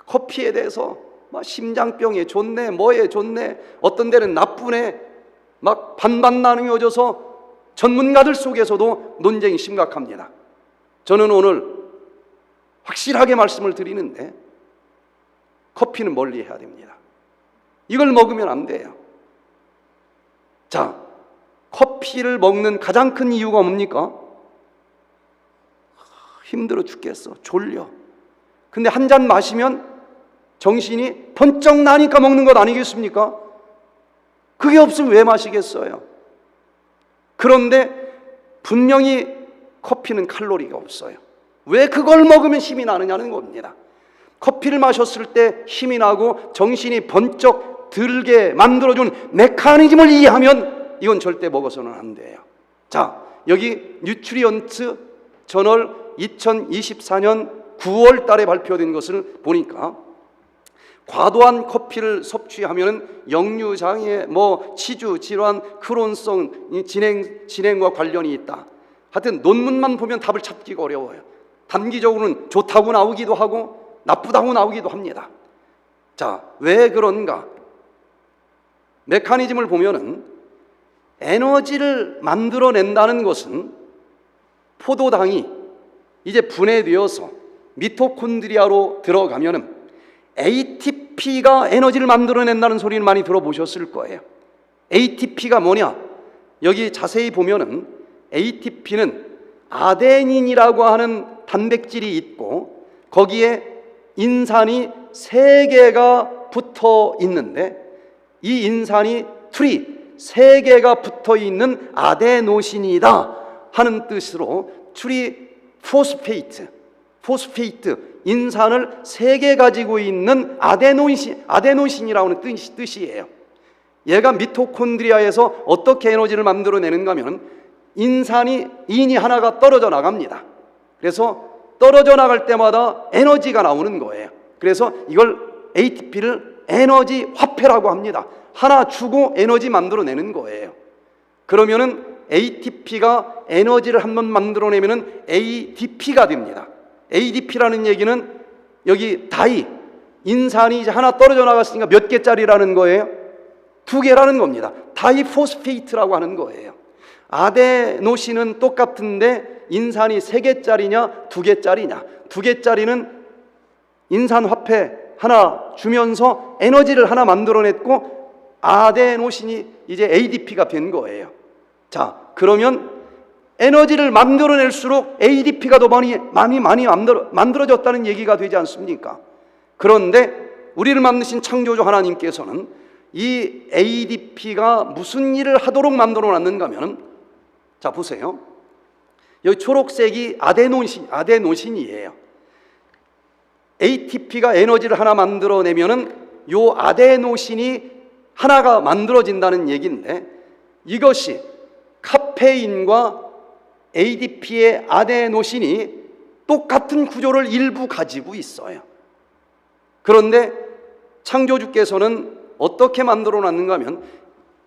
커피에 대해서 막 심장병에 좋네, 뭐에 좋네, 어떤 데는 나쁘네, 막 반반 나누어져서 전문가들 속에서도 논쟁이 심각합니다. 저는 오늘 확실하게 말씀을 드리는데 커피는 멀리해야 됩니다. 이걸 먹으면 안 돼요. 자, 커피를 먹는 가장 큰 이유가 뭡니까? 힘들어 죽겠어, 졸려. 근데 한 잔 마시면 정신이 번쩍 나니까 먹는 것 아니겠습니까? 그게 없으면 왜 마시겠어요? 그런데 분명히 커피는 칼로리가 없어요. 왜 그걸 먹으면 힘이 나느냐는 겁니다. 커피를 마셨을 때 힘이 나고 정신이 번쩍 들게 만들어준 메커니즘을 이해하면 이건 절대 먹어서는 안 돼요. 자, 여기 뉴트리언트 저널 2024년 9월 달에 발표된 것을 보니까 과도한 커피를 섭취하면 역류장애, 치주 질환, 크론성 진행과 관련이 있다. 하여튼 논문만 보면 답을 찾기가 어려워요. 단기적으로는 좋다고 나오기도 하고 나쁘다고 나오기도 합니다. 자, 왜 그런가? 메커니즘을 보면은 에너지를 만들어낸다는 것은 포도당이 이제 분해되어서 미토콘드리아로 들어가면은 ATP가 에너지를 만들어낸다는 소리는 많이 들어보셨을 거예요. ATP가 뭐냐? 여기 자세히 보면은 ATP는 아데닌이라고 하는 단백질이 있고 거기에 인산이 3개가 붙어 있는데 이 인산이 3개가 붙어 있는 아데노신이다 하는 뜻으로 포스페이트 인산을 3개 가지고 있는 아데노신이라고 하는 뜻이에요. 얘가 미토콘드리아에서 어떻게 에너지를 만들어내는가 하면 인이 하나가 떨어져 나갑니다. 그래서 떨어져 나갈 때마다 에너지가 나오는 거예요. 그래서 이걸 ATP를 에너지 화폐라고 합니다. 하나 주고 에너지 만들어내는 거예요. 그러면은 ATP가 에너지를 한번 만들어내면은 ADP가 됩니다. ADP라는 얘기는 여기 인산이 이제 하나 떨어져 나갔으니까 몇 개짜리라는 거예요? 2개라는 겁니다. 다이포스페이트라고 하는 거예요. 아데노신은 똑같은데 인산이 3개짜리냐 2개짜리냐. 2개짜리는 인산 화폐 하나 주면서 에너지를 하나 만들어냈고 아데노신이 이제 ADP가 된 거예요. 자, 그러면 에너지를 만들어낼수록 ADP가 더 많이 만들어졌다는 얘기가 되지 않습니까? 그런데 우리를 만드신 창조주 하나님께서는 이 ADP가 무슨 일을 하도록 만들어놨는가 하면, 자 보세요. 여기 초록색이 아데노신이에요. ATP가 에너지를 하나 만들어내면은 요 아데노신이 하나가 만들어진다는 얘기인데, 이것이 카페인과 ADP의 아데노신이 똑같은 구조를 일부 가지고 있어요. 그런데 창조주께서는 어떻게 만들어 놨는가 하면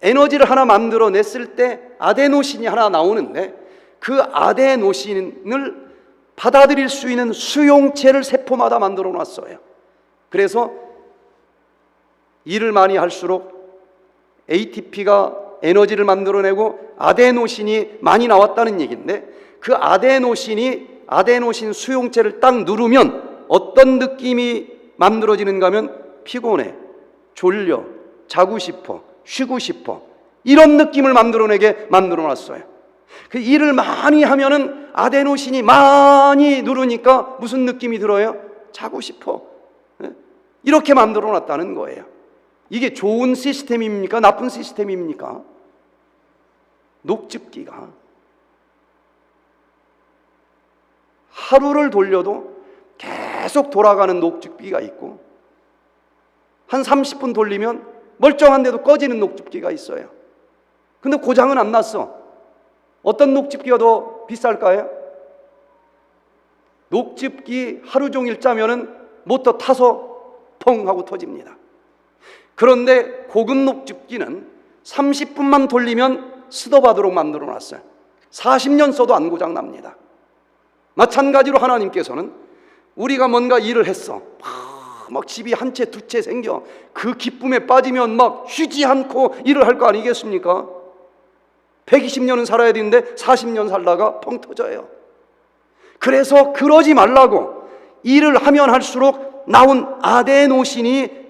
에너지를 하나 만들어냈을 때 아데노신이 하나 나오는데 그 아데노신을 받아들일 수 있는 수용체를 세포마다 만들어 놨어요. 그래서 일을 많이 할수록 ATP가 에너지를 만들어내고 아데노신이 많이 나왔다는 얘기인데, 그 아데노신 수용체를 딱 누르면 어떤 느낌이 만들어지는가 하면 피곤해, 졸려, 자고 싶어, 쉬고 싶어, 이런 느낌을 만들어내게 만들어놨어요. 그 일을 많이 하면은 아데노신이 많이 누르니까 무슨 느낌이 들어요? 자고 싶어. 이렇게 만들어놨다는 거예요. 이게 좋은 시스템입니까? 나쁜 시스템입니까? 녹즙기가 하루를 돌려도 계속 돌아가는 녹즙기가 있고, 한 30분 돌리면 멀쩡한데도 꺼지는 녹즙기가 있어요. 근데 고장은 안 났어. 어떤 녹즙기가 더 비쌀까요? 녹즙기 하루 종일 짜면은 모터 타서 펑 하고 터집니다. 그런데 고급 녹즙기는 30분만 돌리면 스톱하도록 만들어 놨어요. 40년 써도 안 고장 납니다. 마찬가지로 하나님께서는 우리가 뭔가 일을 했어. 막 집이 한 채 두 채 생겨. 그 기쁨에 빠지면 막 쉬지 않고 일을 할 거 아니겠습니까? 120년은 살아야 되는데 40년 살다가 펑 터져요. 그래서 그러지 말라고 일을 하면 할수록 나온 아데노신이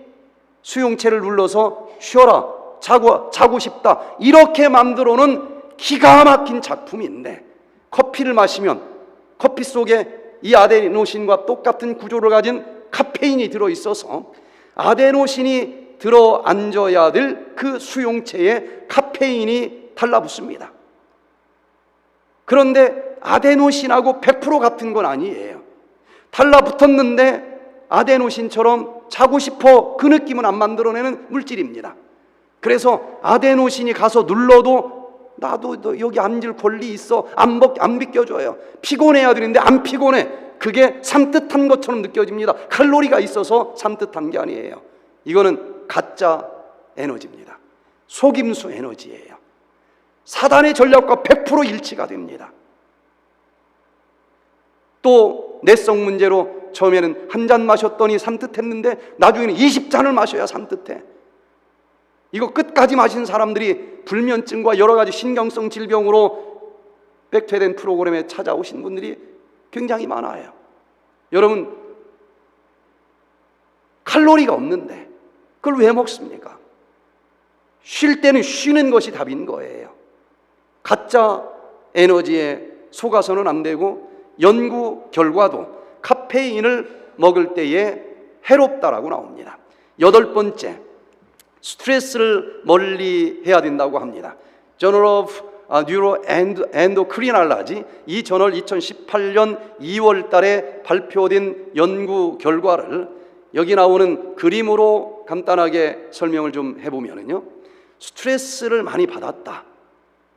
수용체를 눌러서 쉬어라, 자고 싶다, 이렇게 만들어놓은 기가 막힌 작품인데, 커피를 마시면 커피 속에 이 아데노신과 똑같은 구조를 가진 카페인이 들어있어서 아데노신이 들어앉아야 될 그 수용체에 카페인이 달라붙습니다. 그런데 아데노신하고 100% 같은 건 아니에요. 달라붙었는데 아데노신처럼 자고 싶어 그 느낌은 안 만들어내는 물질입니다. 그래서 아데노신이 가서 눌러도 나도 여기 앉을 권리 있어, 안 비껴줘요. 피곤해야 되는데 안 피곤해. 그게 산뜻한 것처럼 느껴집니다. 칼로리가 있어서 산뜻한 게 아니에요. 이거는 가짜 에너지입니다. 속임수 에너지예요. 사단의 전략과 100% 일치가 됩니다. 또 내성 문제로 처음에는 한 잔 마셨더니 산뜻했는데 나중에는 20잔을 마셔야 산뜻해. 이거 끝까지 마신 사람들이 불면증과 여러 가지 신경성 질병으로 백퇴된 프로그램에 찾아오신 분들이 굉장히 많아요. 여러분, 칼로리가 없는데 그걸 왜 먹습니까? 쉴 때는 쉬는 것이 답인 거예요. 가짜 에너지에 속아서는 안 되고, 연구 결과도 카페인을 먹을 때에 해롭다라고 나옵니다. 8번째, 스트레스를 멀리 해야 된다고 합니다. Journal of Neuroendocrinology, 이 저널 2018년 2월 달에 발표된 연구 결과를 여기 나오는 그림으로 간단하게 설명을 좀 해보면요, 스트레스를 많이 받았다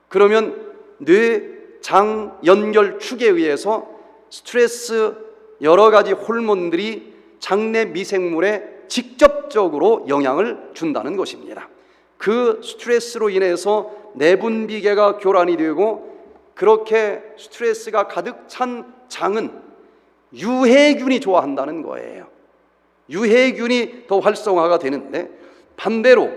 그러면 뇌장 연결축에 의해서 스트레스 여러 가지 호르몬들이 장내 미생물에 직접적으로 영향을 준다는 것입니다. 그 스트레스로 인해서 내분비계가 교란이 되고, 그렇게 스트레스가 가득 찬 장은 유해균이 좋아한다는 거예요. 유해균이 더 활성화가 되는데, 반대로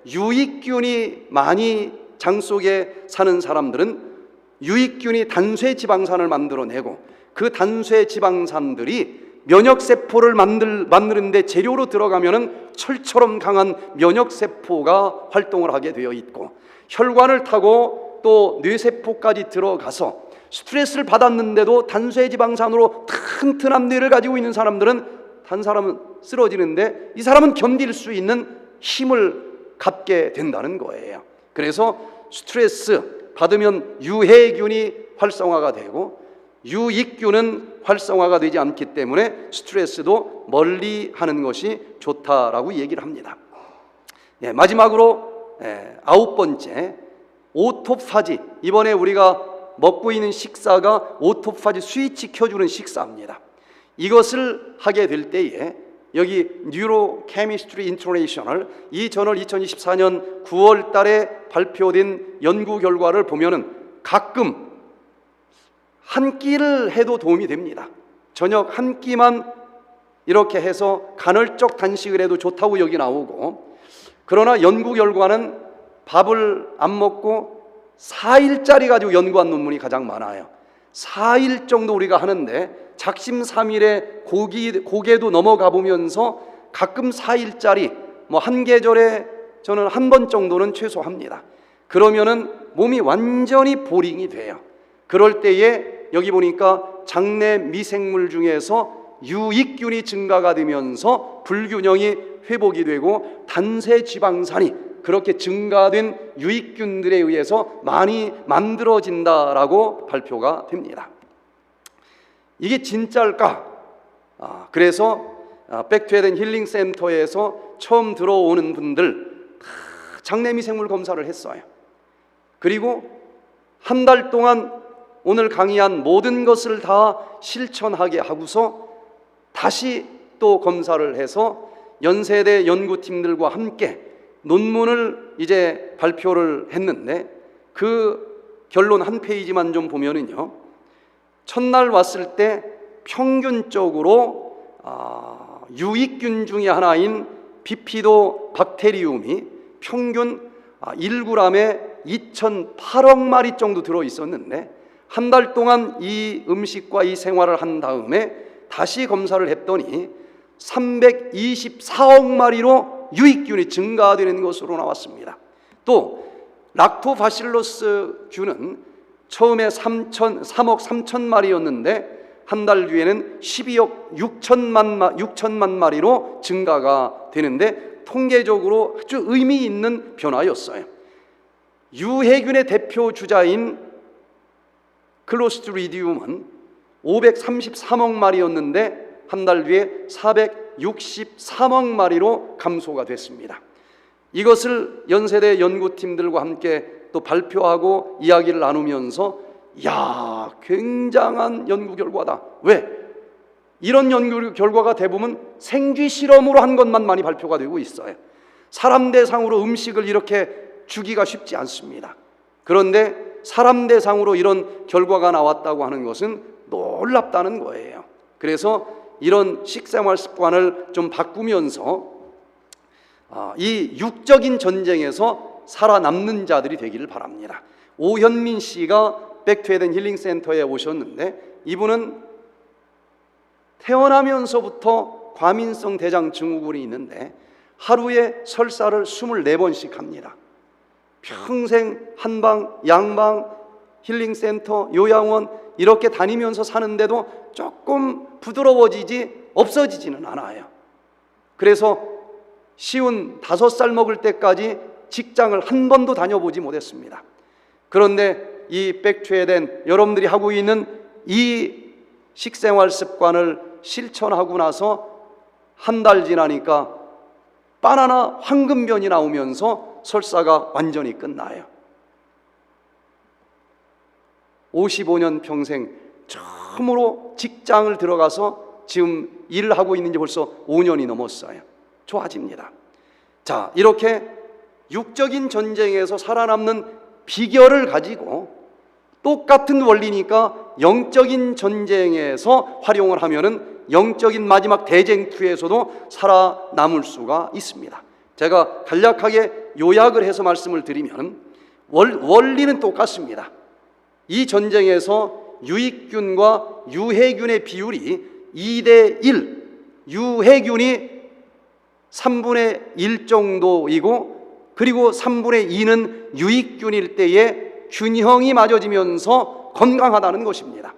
유익균이 많이 장 속에 사는 사람들은 유익균이 단쇄지방산을 만들어내고, 그 단쇄지방산들이 면역세포를 만드는데 재료로 들어가면은 철처럼 강한 면역세포가 활동을 하게 되어 있고, 혈관을 타고 또 뇌세포까지 들어가서 스트레스를 받았는데도 단쇄지방산으로 튼튼한 뇌를 가지고 있는 사람들은, 단 사람은 쓰러지는데 이 사람은 견딜 수 있는 힘을 갖게 된다는 거예요. 그래서 스트레스 받으면 유해균이 활성화가 되고 유익균은 활성화가 되지 않기 때문에 스트레스도 멀리 하는 것이 좋다라고 얘기를 합니다. 마지막으로 9번째, 오토파지. 이번에 우리가 먹고 있는 식사가 오토파지 스위치 켜주는 식사입니다. 이것을 하게 될 때에 여기 Neurochemistry International, 이 저널 2024년 9월 달에 발표된 연구 결과를 보면은 가끔 한 끼를 해도 도움이 됩니다. 저녁 한 끼만 이렇게 해서 간헐적 단식을 해도 좋다고 여기 나오고, 그러나 연구 결과는 밥을 안 먹고 4일짜리 가지고 연구한 논문이 가장 많아요. 4일 정도 우리가 하는데 작심삼일에 고개도 넘어가 보면서 가끔 4일짜리, 한 계절에 저는 한 번 정도는 최소합니다. 그러면은 몸이 완전히 보링이 돼요. 그럴 때에 여기 보니까 장내 미생물 중에서 유익균이 증가가 되면서 불균형이 회복이 되고, 단쇄지방산이 그렇게 증가된 유익균들에 의해서 많이 만들어진다라고 발표가 됩니다. 이게 진짜일까? 그래서 백투에덴 힐링센터에서 처음 들어오는 분들 다 장내미생물 검사를 했어요. 그리고 한 달 동안 오늘 강의한 모든 것을 다 실천하게 하고서 다시 또 검사를 해서 연세대 연구팀들과 함께 논문을 이제 발표를 했는데, 그 결론 한 페이지만 좀 보면은요, 첫날 왔을 때 평균적으로 유익균 중에 하나인 비피도 박테리움이 평균 1g에 2,008억 마리 정도 들어 있었는데, 한 달 동안 이 음식과 이 생활을 한 다음에 다시 검사를 했더니 324억 마리로 유익균이 증가되는 것으로 나왔습니다. 또 락토바실러스 균은 처음에 3억 3천 마리였는데 한 달 뒤에는 12억 6천만 마리로 증가가 되는데, 통계적으로 아주 의미 있는 변화였어요. 유해균의 대표 주자인 클로스트리디움은 533억 마리였는데 한 달 뒤에 64만 마리로 감소가 됐습니다. 이것을 연세대 연구팀들과 함께 또 발표하고 이야기를 나누면서 굉장한 연구 결과다. 왜? 이런 연구 결과가 대부분 생쥐 실험으로 한 것만 많이 발표가 되고 있어요. 사람 대상으로 음식을 이렇게 주기가 쉽지 않습니다. 그런데 사람 대상으로 이런 결과가 나왔다고 하는 것은 놀랍다는 거예요. 그래서 이런 식생활 습관을 좀 바꾸면서 이 육적인 전쟁에서 살아남는 자들이 되기를 바랍니다. 오현민 씨가 백투에덴 힐링센터에 오셨는데, 이분은 태어나면서부터 과민성 대장 증후군이 있는데 하루에 설사를 24번씩 합니다. 평생 한방, 양방, 힐링센터, 요양원 이렇게 다니면서 사는데도 조금 부드러워지지 없어지지는 않아요. 그래서 쉬운 5살 먹을 때까지 직장을 한 번도 다녀보지 못했습니다. 그런데 이 백투에덴 여러분들이 하고 있는 이 식생활 습관을 실천하고 나서 한 달 지나니까 바나나 황금변이 나오면서 설사가 완전히 끝나요. 55년 평생 처음으로 직장을 들어가서 지금 일을 하고 있는 지 벌써 5년이 넘었어요. 좋아집니다. 자, 이렇게 육적인 전쟁에서 살아남는 비결을 가지고 똑같은 원리니까 영적인 전쟁에서 활용을 하면은 영적인 마지막 대쟁투에서도 살아남을 수가 있습니다. 제가 간략하게 요약을 해서 말씀을 드리면 원리는 똑같습니다. 이 전쟁에서 유익균과 유해균의 비율이 2대1, 유해균이 3분의 1 정도이고, 그리고 3분의 2는 유익균일 때에 균형이 맞아지면서 건강하다는 것입니다.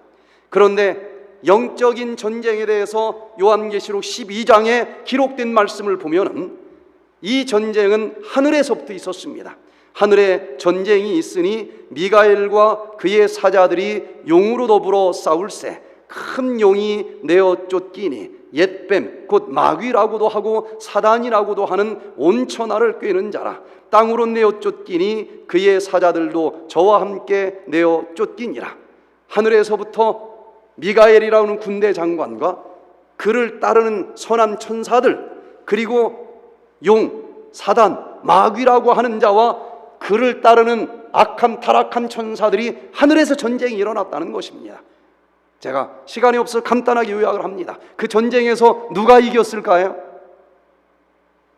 그런데 영적인 전쟁에 대해서 요한계시록 12장에 기록된 말씀을 보면 이 전쟁은 하늘에서부터 있었습니다. 하늘에 전쟁이 있으니 미가엘과 그의 사자들이 용으로 더불어 싸울세. 큰 용이 내어 쫓기니 옛뱀 곧 마귀라고도 하고 사단이라고도 하는 온천하를 꿰는 자라. 땅으로 내어 쫓기니 그의 사자들도 저와 함께 내어 쫓기니라. 하늘에서부터 미가엘이라는 군대 장관과 그를 따르는 선한 천사들, 그리고 용, 사단, 마귀라고 하는 자와 그를 따르는 악한 타락한 천사들이 하늘에서 전쟁이 일어났다는 것입니다. 제가 시간이 없어 간단하게 요약을 합니다. 그 전쟁에서 누가 이겼을까요?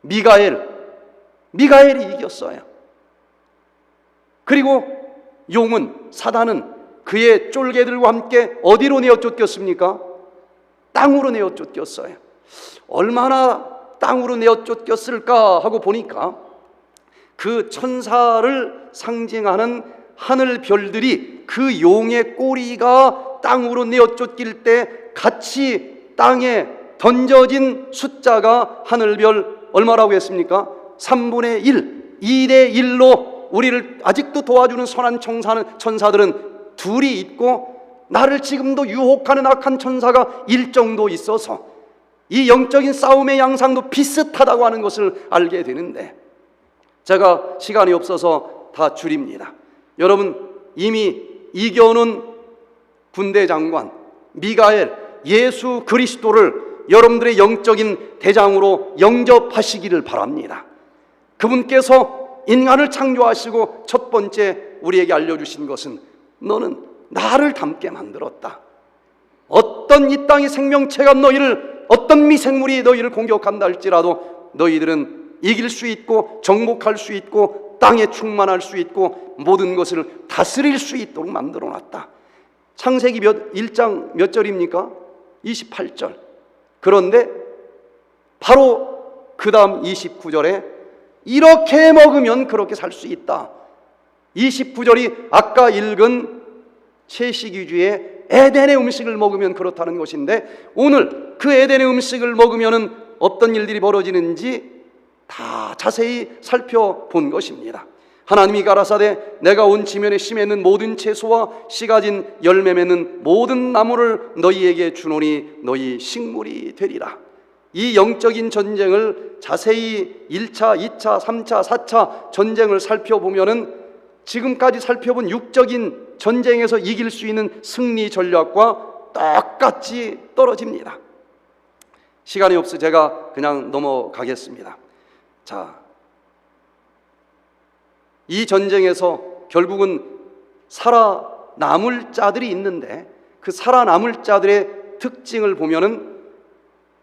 미가엘이 이겼어요. 그리고 용은, 사단은 그의 쫄개들과 함께 어디로 내어 쫓겼습니까? 땅으로 내어 쫓겼어요. 얼마나 땅으로 내어 쫓겼을까 하고 보니까 그 천사를 상징하는 하늘 별들이 그 용의 꼬리가 땅으로 내어 쫓길 때 같이 땅에 던져진 숫자가 하늘별 얼마라고 했습니까? 3분의 1, 2대 1로 우리를 아직도 도와주는 선한 천사들은 둘이 있고, 나를 지금도 유혹하는 악한 천사가 1 정도 있어서 이 영적인 싸움의 양상도 비슷하다고 하는 것을 알게 되는데, 제가 시간이 없어서 다 줄입니다. 여러분, 이미 이겨놓은 군대 장관 미가엘, 예수 그리스도를 여러분들의 영적인 대장으로 영접하시기를 바랍니다. 그분께서 인간을 창조하시고 첫 번째 우리에게 알려주신 것은 너는 나를 닮게 만들었다. 어떤 이 땅의 생명체가 어떤 미생물이 너희를 공격한다 할지라도 너희들은 이길 수 있고 정복할 수 있고 땅에 충만할 수 있고 모든 것을 다스릴 수 있도록 만들어놨다. 창세기 1장 몇 절입니까? 28절. 그런데 바로 그 다음 29절에 이렇게 먹으면 그렇게 살 수 있다. 29절이 아까 읽은 채식주의 에덴의 음식을 먹으면 그렇다는 것인데, 오늘 그 에덴의 음식을 먹으면 어떤 일들이 벌어지는지 다 자세히 살펴본 것입니다. 하나님이 가라사대 내가 온 지면에 씨 맺는 모든 채소와 씨 가진 열매 맺는 모든 나무를 너희에게 주노니 너희 식물이 되리라. 이 영적인 전쟁을 자세히 1차, 2차, 3차, 4차 전쟁을 살펴보면은 지금까지 살펴본 육적인 전쟁에서 이길 수 있는 승리 전략과 똑같이 떨어집니다. 시간이 없어 제가 그냥 넘어가겠습니다. 자, 이 전쟁에서 결국은 살아남을 자들이 있는데 그 살아남을 자들의 특징을 보면은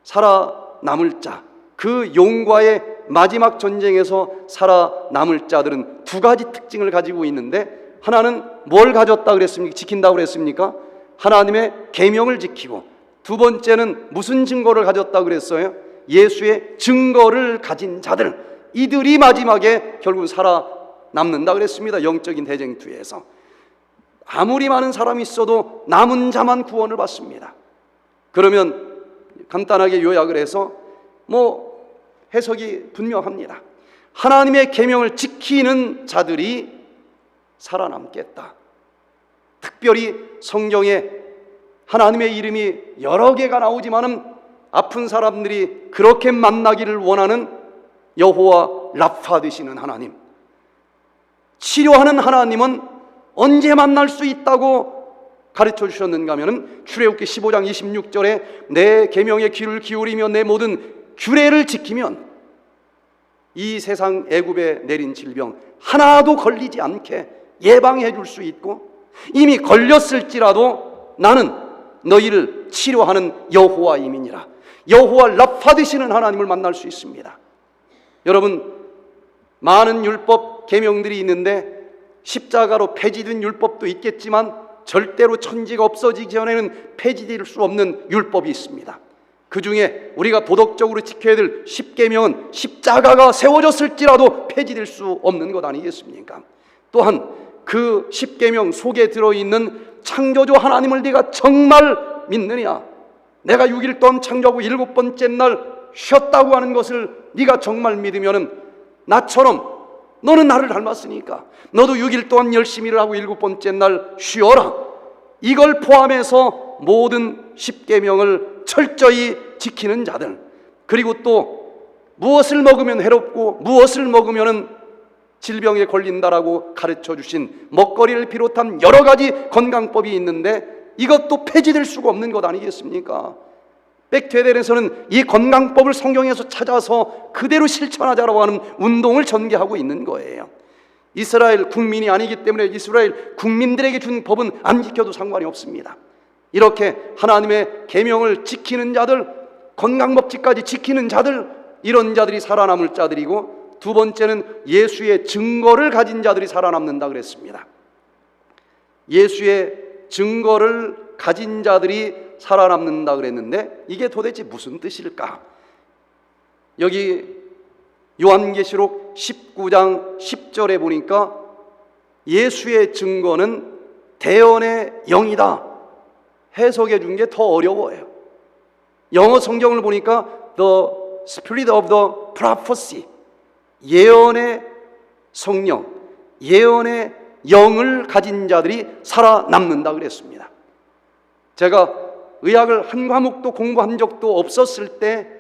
살아남을 자, 그 용과의 마지막 전쟁에서 살아남을 자들은 두 가지 특징을 가지고 있는데, 하나는 뭘 가졌다 그랬습니까? 지킨다고 그랬습니까? 하나님의 계명을 지키고, 두 번째는 무슨 증거를 가졌다 그랬어요? 예수의 증거를 가진 자들, 이들이 마지막에 결국 살아남는다 그랬습니다. 영적인 대쟁투에서 아무리 많은 사람이 있어도 남은 자만 구원을 받습니다. 그러면 간단하게 요약을 해서 해석이 분명합니다. 하나님의 계명을 지키는 자들이 살아남겠다. 특별히 성경에 하나님의 이름이 여러 개가 나오지만은 아픈 사람들이 그렇게 만나기를 원하는 여호와 라파 되시는 하나님, 치료하는 하나님은 언제 만날 수 있다고 가르쳐 주셨는가 하면은 출애굽기 15장 26절에 내 계명에 귀를 기울이며 내 모든 규례를 지키면 이 세상 애굽에 내린 질병 하나도 걸리지 않게 예방해 줄 수 있고, 이미 걸렸을지라도 나는 너희를 치료하는 여호와임이니라. 여호와 라파 되시는 하나님을 만날 수 있습니다. 여러분, 많은 율법 계명들이 있는데 십자가로 폐지된 율법도 있겠지만 절대로 천지가 없어지기 전에는 폐지될 수 없는 율법이 있습니다. 그 중에 우리가 도덕적으로 지켜야 될 10계명은 십자가가 세워졌을지라도 폐지될 수 없는 것 아니겠습니까? 또한 그 10계명 속에 들어있는 창조주 하나님을 네가 정말 믿느냐? 내가 6일 동안 창조하고 7번째 날 쉬었다고 하는 것을 네가 정말 믿으면은 나처럼 너는 나를 닮았으니까 너도 6일 동안 열심히 일을 하고 7번째 날 쉬어라. 이걸 포함해서 모든 10계명을 철저히 지키는 자들, 그리고 또 무엇을 먹으면 해롭고 무엇을 먹으면 질병에 걸린다라고 가르쳐 주신 먹거리를 비롯한 여러 가지 건강법이 있는데 이것도 폐지될 수가 없는 것 아니겠습니까? 백퇴대에서는 이 건강법을 성경에서 찾아서 그대로 실천하자라고 하는 운동을 전개하고 있는 거예요. 이스라엘 국민이 아니기 때문에 이스라엘 국민들에게 준 법은 안 지켜도 상관이 없습니다. 이렇게 하나님의 계명을 지키는 자들, 건강법칙까지 지키는 자들, 이런 자들이 살아남을 자들이고, 두 번째는 예수의 증거를 가진 자들이 살아남는다 그랬습니다. 예수의 증거를 가진 자들이 살아남는다 그랬는데 이게 도대체 무슨 뜻일까? 여기 요한계시록 19장 10절에 보니까 예수의 증거는 대언의 영이다 해석해 준 게 더 어려워요. 영어 성경을 보니까 The Spirit of the Prophecy, 예언의 성령, 예언의 영을 가진 자들이 살아남는다 그랬습니다. 제가 의학을 한 과목도 공부한 적도 없었을 때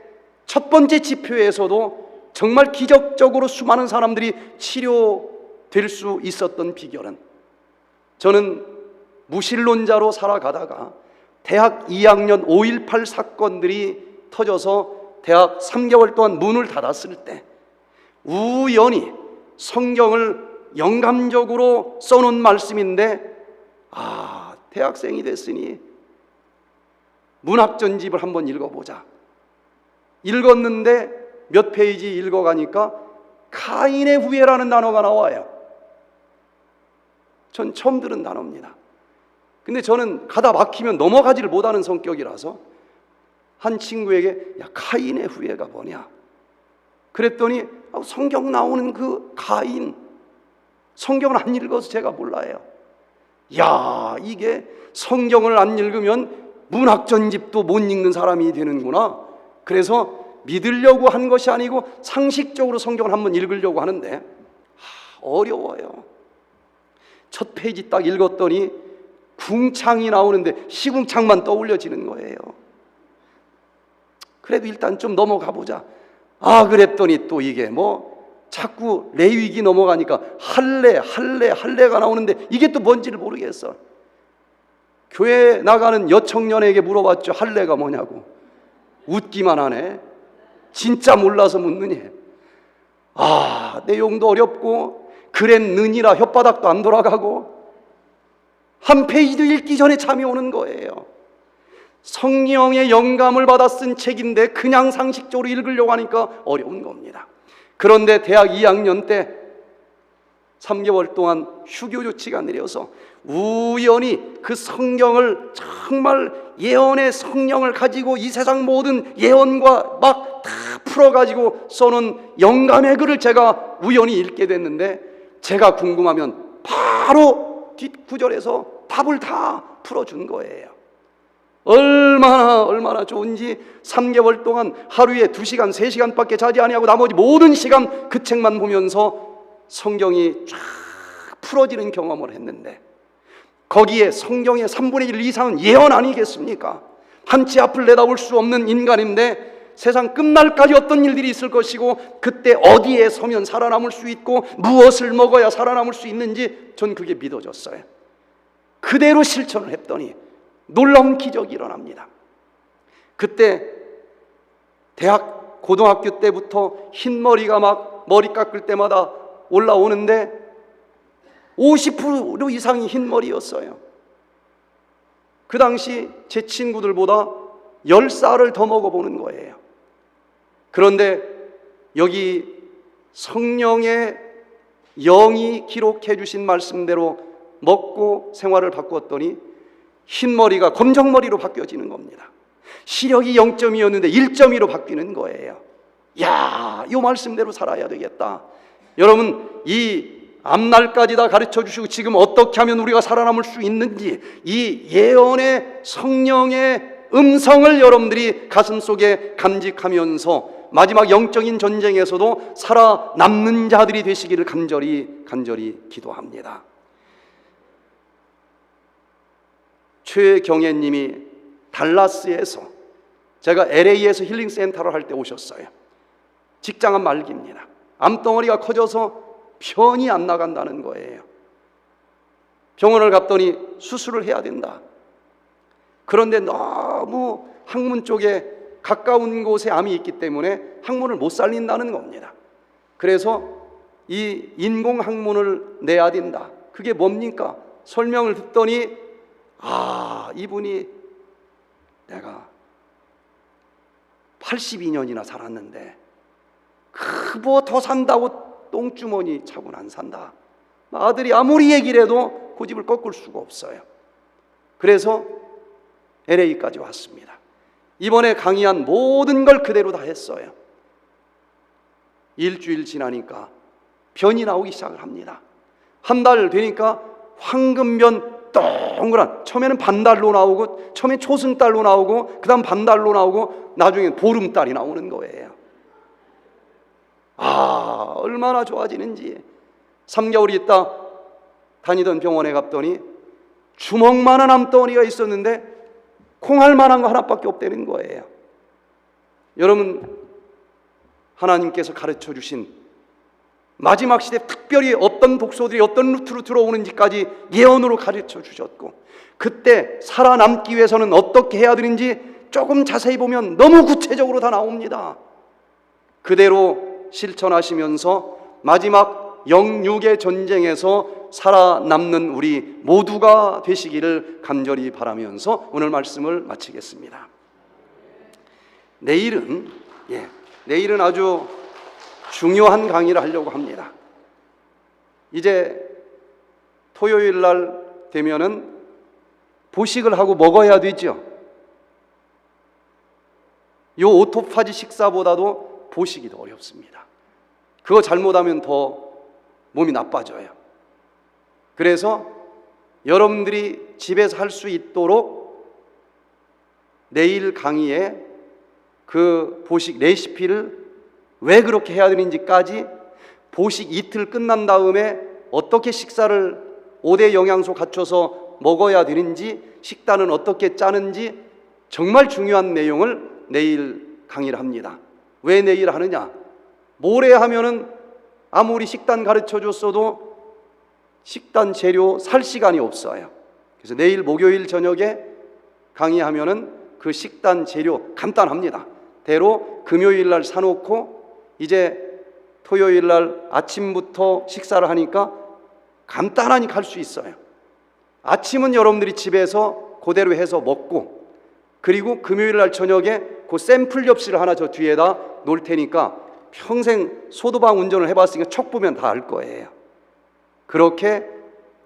첫 번째 지표에서도 정말 기적적으로 수많은 사람들이 치료될 수 있었던 비결은, 저는 무신론자로 살아가다가 대학 2학년 5.18 사건들이 터져서 대학 3개월 동안 문을 닫았을 때 우연히 성경을 영감적으로 써놓은 말씀인데, 대학생이 됐으니 문학전집을 한번 읽어보자. 읽었는데 몇 페이지 읽어가니까 가인의 후예라는 단어가 나와요. 전 처음 들은 단어입니다. 근데 저는 가다 막히면 넘어가지를 못하는 성격이라서 한 친구에게 야, 가인의 후예가 뭐냐? 그랬더니 성경 나오는 그 가인, 성경을 안 읽어서 제가 몰라요. 야, 이게 성경을 안 읽으면 문학전집도 못 읽는 사람이 되는구나. 그래서 믿으려고 한 것이 아니고 상식적으로 성경을 한번 읽으려고 하는데 어려워요. 첫 페이지 딱 읽었더니 궁창이 나오는데 시궁창만 떠올려지는 거예요. 그래도 일단 좀 넘어가 보자. 아, 그랬더니 또 이게 자꾸 레위기 넘어가니까 할례가 나오는데 이게 또 뭔지를 모르겠어. 교회 나가는 여청년에게 물어봤죠. 할례가 뭐냐고. 웃기만 하네. 진짜 몰라서 묻느니. 아, 내용도 어렵고 그랬느니라 혓바닥도 안 돌아가고 한 페이지도 읽기 전에 잠이 오는 거예요. 성령의 영감을 받아 쓴 책인데 그냥 상식적으로 읽으려고 하니까 어려운 겁니다. 그런데 대학 2학년 때 3개월 동안 휴교 조치가 내려서 우연히 그 성경을 정말 예언의 성령을 가지고 이 세상 모든 예언과 막 다 풀어가지고 써놓은 영감의 글을 제가 우연히 읽게 됐는데 제가 궁금하면 바로 뒷구절에서 답을 다 풀어준 거예요. 얼마나 좋은지 3개월 동안 하루에 2시간, 3시간밖에 자지 아니하고 나머지 모든 시간 그 책만 보면서 성경이 쫙 풀어지는 경험을 했는데 거기에 성경의 3분의 1 이상은 예언 아니겠습니까? 한치 앞을 내다볼 수 없는 인간인데 세상 끝날까지 어떤 일들이 있을 것이고 그때 어디에 서면 살아남을 수 있고 무엇을 먹어야 살아남을 수 있는지 전 그게 믿어졌어요. 그대로 실천을 했더니 놀라운 기적이 일어납니다. 그때 대학 고등학교 때부터 흰머리가 막 머리 깎을 때마다 올라오는데 50% 이상이 흰머리였어요. 그 당시 제 친구들보다 10살을 더 먹어보는 거예요. 그런데 여기 성령의 영이 기록해 주신 말씀대로 먹고 생활을 바꾸었더니 흰머리가 검정머리로 바뀌어지는 겁니다. 시력이 0.2였는데 1.2로 바뀌는 거예요. 야, 이 말씀대로 살아야 되겠다. 여러분, 이 앞날까지 다 가르쳐 주시고 지금 어떻게 하면 우리가 살아남을 수 있는지 이 예언의 성령의 음성을 여러분들이 가슴속에 간직하면서 마지막 영적인 전쟁에서도 살아남는 자들이 되시기를 간절히 기도합니다. 최경애님이 달라스에서, 제가 LA에서 힐링센터를 할 때 오셨어요. 직장은 말기입니다. 암덩어리가 커져서 편이 안 나간다는 거예요. 병원을 갔더니 수술을 해야 된다. 그런데 너무 항문 쪽에 가까운 곳에 암이 있기 때문에 항문을 못 살린다는 겁니다. 그래서 이 인공 항문을 내야 된다. 그게 뭡니까? 설명을 듣더니 이분이 내가 82년이나 살았는데 뭐 더 산다고 똥주머니 차고는 안 산다. 아들이 아무리 얘기를 해도 고집을 꺾을 수가 없어요. 그래서 LA까지 왔습니다. 이번에 강의한 모든 걸 그대로 다 했어요. 일주일 지나니까 변이 나오기 시작을 합니다. 한 달 되니까 황금변 동그란, 처음에는 반달로 나오고 처음엔 초승달로 나오고 그 다음 반달로 나오고 나중엔 보름달이 나오는 거예요. 얼마나 좋아지는지. 3개월 있다 다니던 병원에 갔더니 주먹만한 암덩어리가 있었는데 콩알만한 거 하나밖에 없다는 거예요. 여러분, 하나님께서 가르쳐 주신 마지막 시대 특별히 어떤 독소들이 어떤 루트로 들어오는지까지 예언으로 가르쳐 주셨고 그때 살아남기 위해서는 어떻게 해야 되는지 조금 자세히 보면 너무 구체적으로 다 나옵니다. 그대로 실천하시면서 마지막 영육의 전쟁에서 살아남는 우리 모두가 되시기를 간절히 바라면서 오늘 말씀을 마치겠습니다. 내일은 아주 중요한 강의를 하려고 합니다. 이제 토요일 날 되면은 보식을 하고 먹어야 되죠. 요 오토파지 식사보다도 보식이 더 어렵습니다. 그거 잘못하면 더 몸이 나빠져요. 그래서 여러분들이 집에서 할 수 있도록 내일 강의에 그 보식 레시피를 왜 그렇게 해야 되는지까지, 보식 이틀 끝난 다음에 어떻게 식사를 5대 영양소 갖춰서 먹어야 되는지, 식단은 어떻게 짜는지 정말 중요한 내용을 내일 강의를 합니다. 왜 내일 하느냐? 모레 하면은 아무리 식단 가르쳐 줬어도 식단 재료 살 시간이 없어요. 그래서 내일 목요일 저녁에 강의하면은 그 식단 재료 간단합니다. 대로 금요일 날 사놓고 이제 토요일 날 아침부터 식사를 하니까 간단하니 갈 수 있어요. 아침은 여러분들이 집에서 그대로 해서 먹고, 그리고 금요일 날 저녁에 그 샘플 접시를 하나 저 뒤에다 놓을 테니까 평생 소도방 운전을 해봤으니까 척 보면 다 알 거예요. 그렇게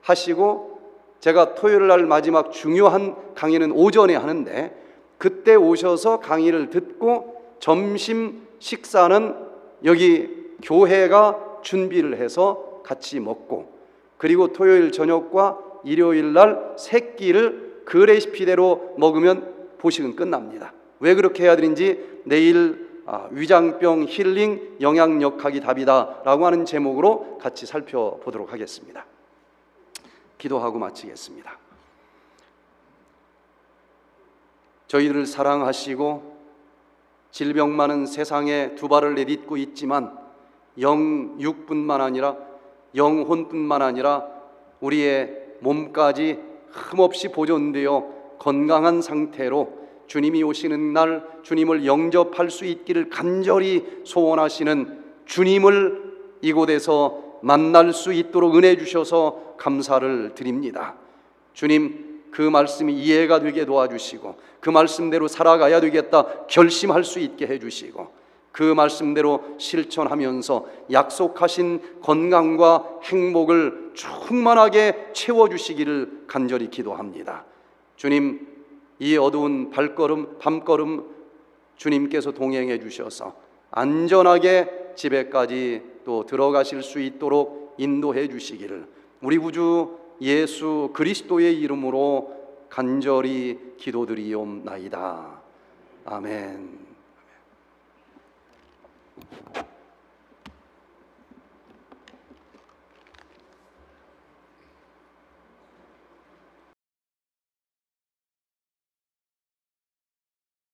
하시고, 제가 토요일 날 마지막 중요한 강의는 오전에 하는데 그때 오셔서 강의를 듣고 점심 식사는 여기 교회가 준비를 해서 같이 먹고, 그리고 토요일 저녁과 일요일 날 세 끼를 그 레시피대로 먹으면 보식은 끝납니다. 왜 그렇게 해야 되는지 내일 위장병 힐링 영양역학이 답이다 라고 하는 제목으로 같이 살펴보도록 하겠습니다. 기도하고 마치겠습니다. 저희들을 사랑하시고 질병 많은 세상에 두 발을 내딛고 있지만 영육뿐만 아니라 영혼뿐만 아니라 우리의 몸까지 흠없이 보존되어 건강한 상태로 주님이 오시는 날 주님을 영접할 수 있기를 간절히 소원하시는 주님을 이곳에서 만날 수 있도록 은혜 주셔서 감사를 드립니다. 주님, 그 말씀이 이해가 되게 도와주시고 그 말씀대로 살아가야 되겠다 결심할 수 있게 해주시고 그 말씀대로 실천하면서 약속하신 건강과 행복을 충만하게 채워주시기를 간절히 기도합니다. 주님, 이 어두운 밤걸음 주님께서 동행해 주셔서 안전하게 집에까지 또 들어가실 수 있도록 인도해 주시기를 우리 구주 예수 그리스도의 이름으로 간절히 기도드리옵나이다. 아멘.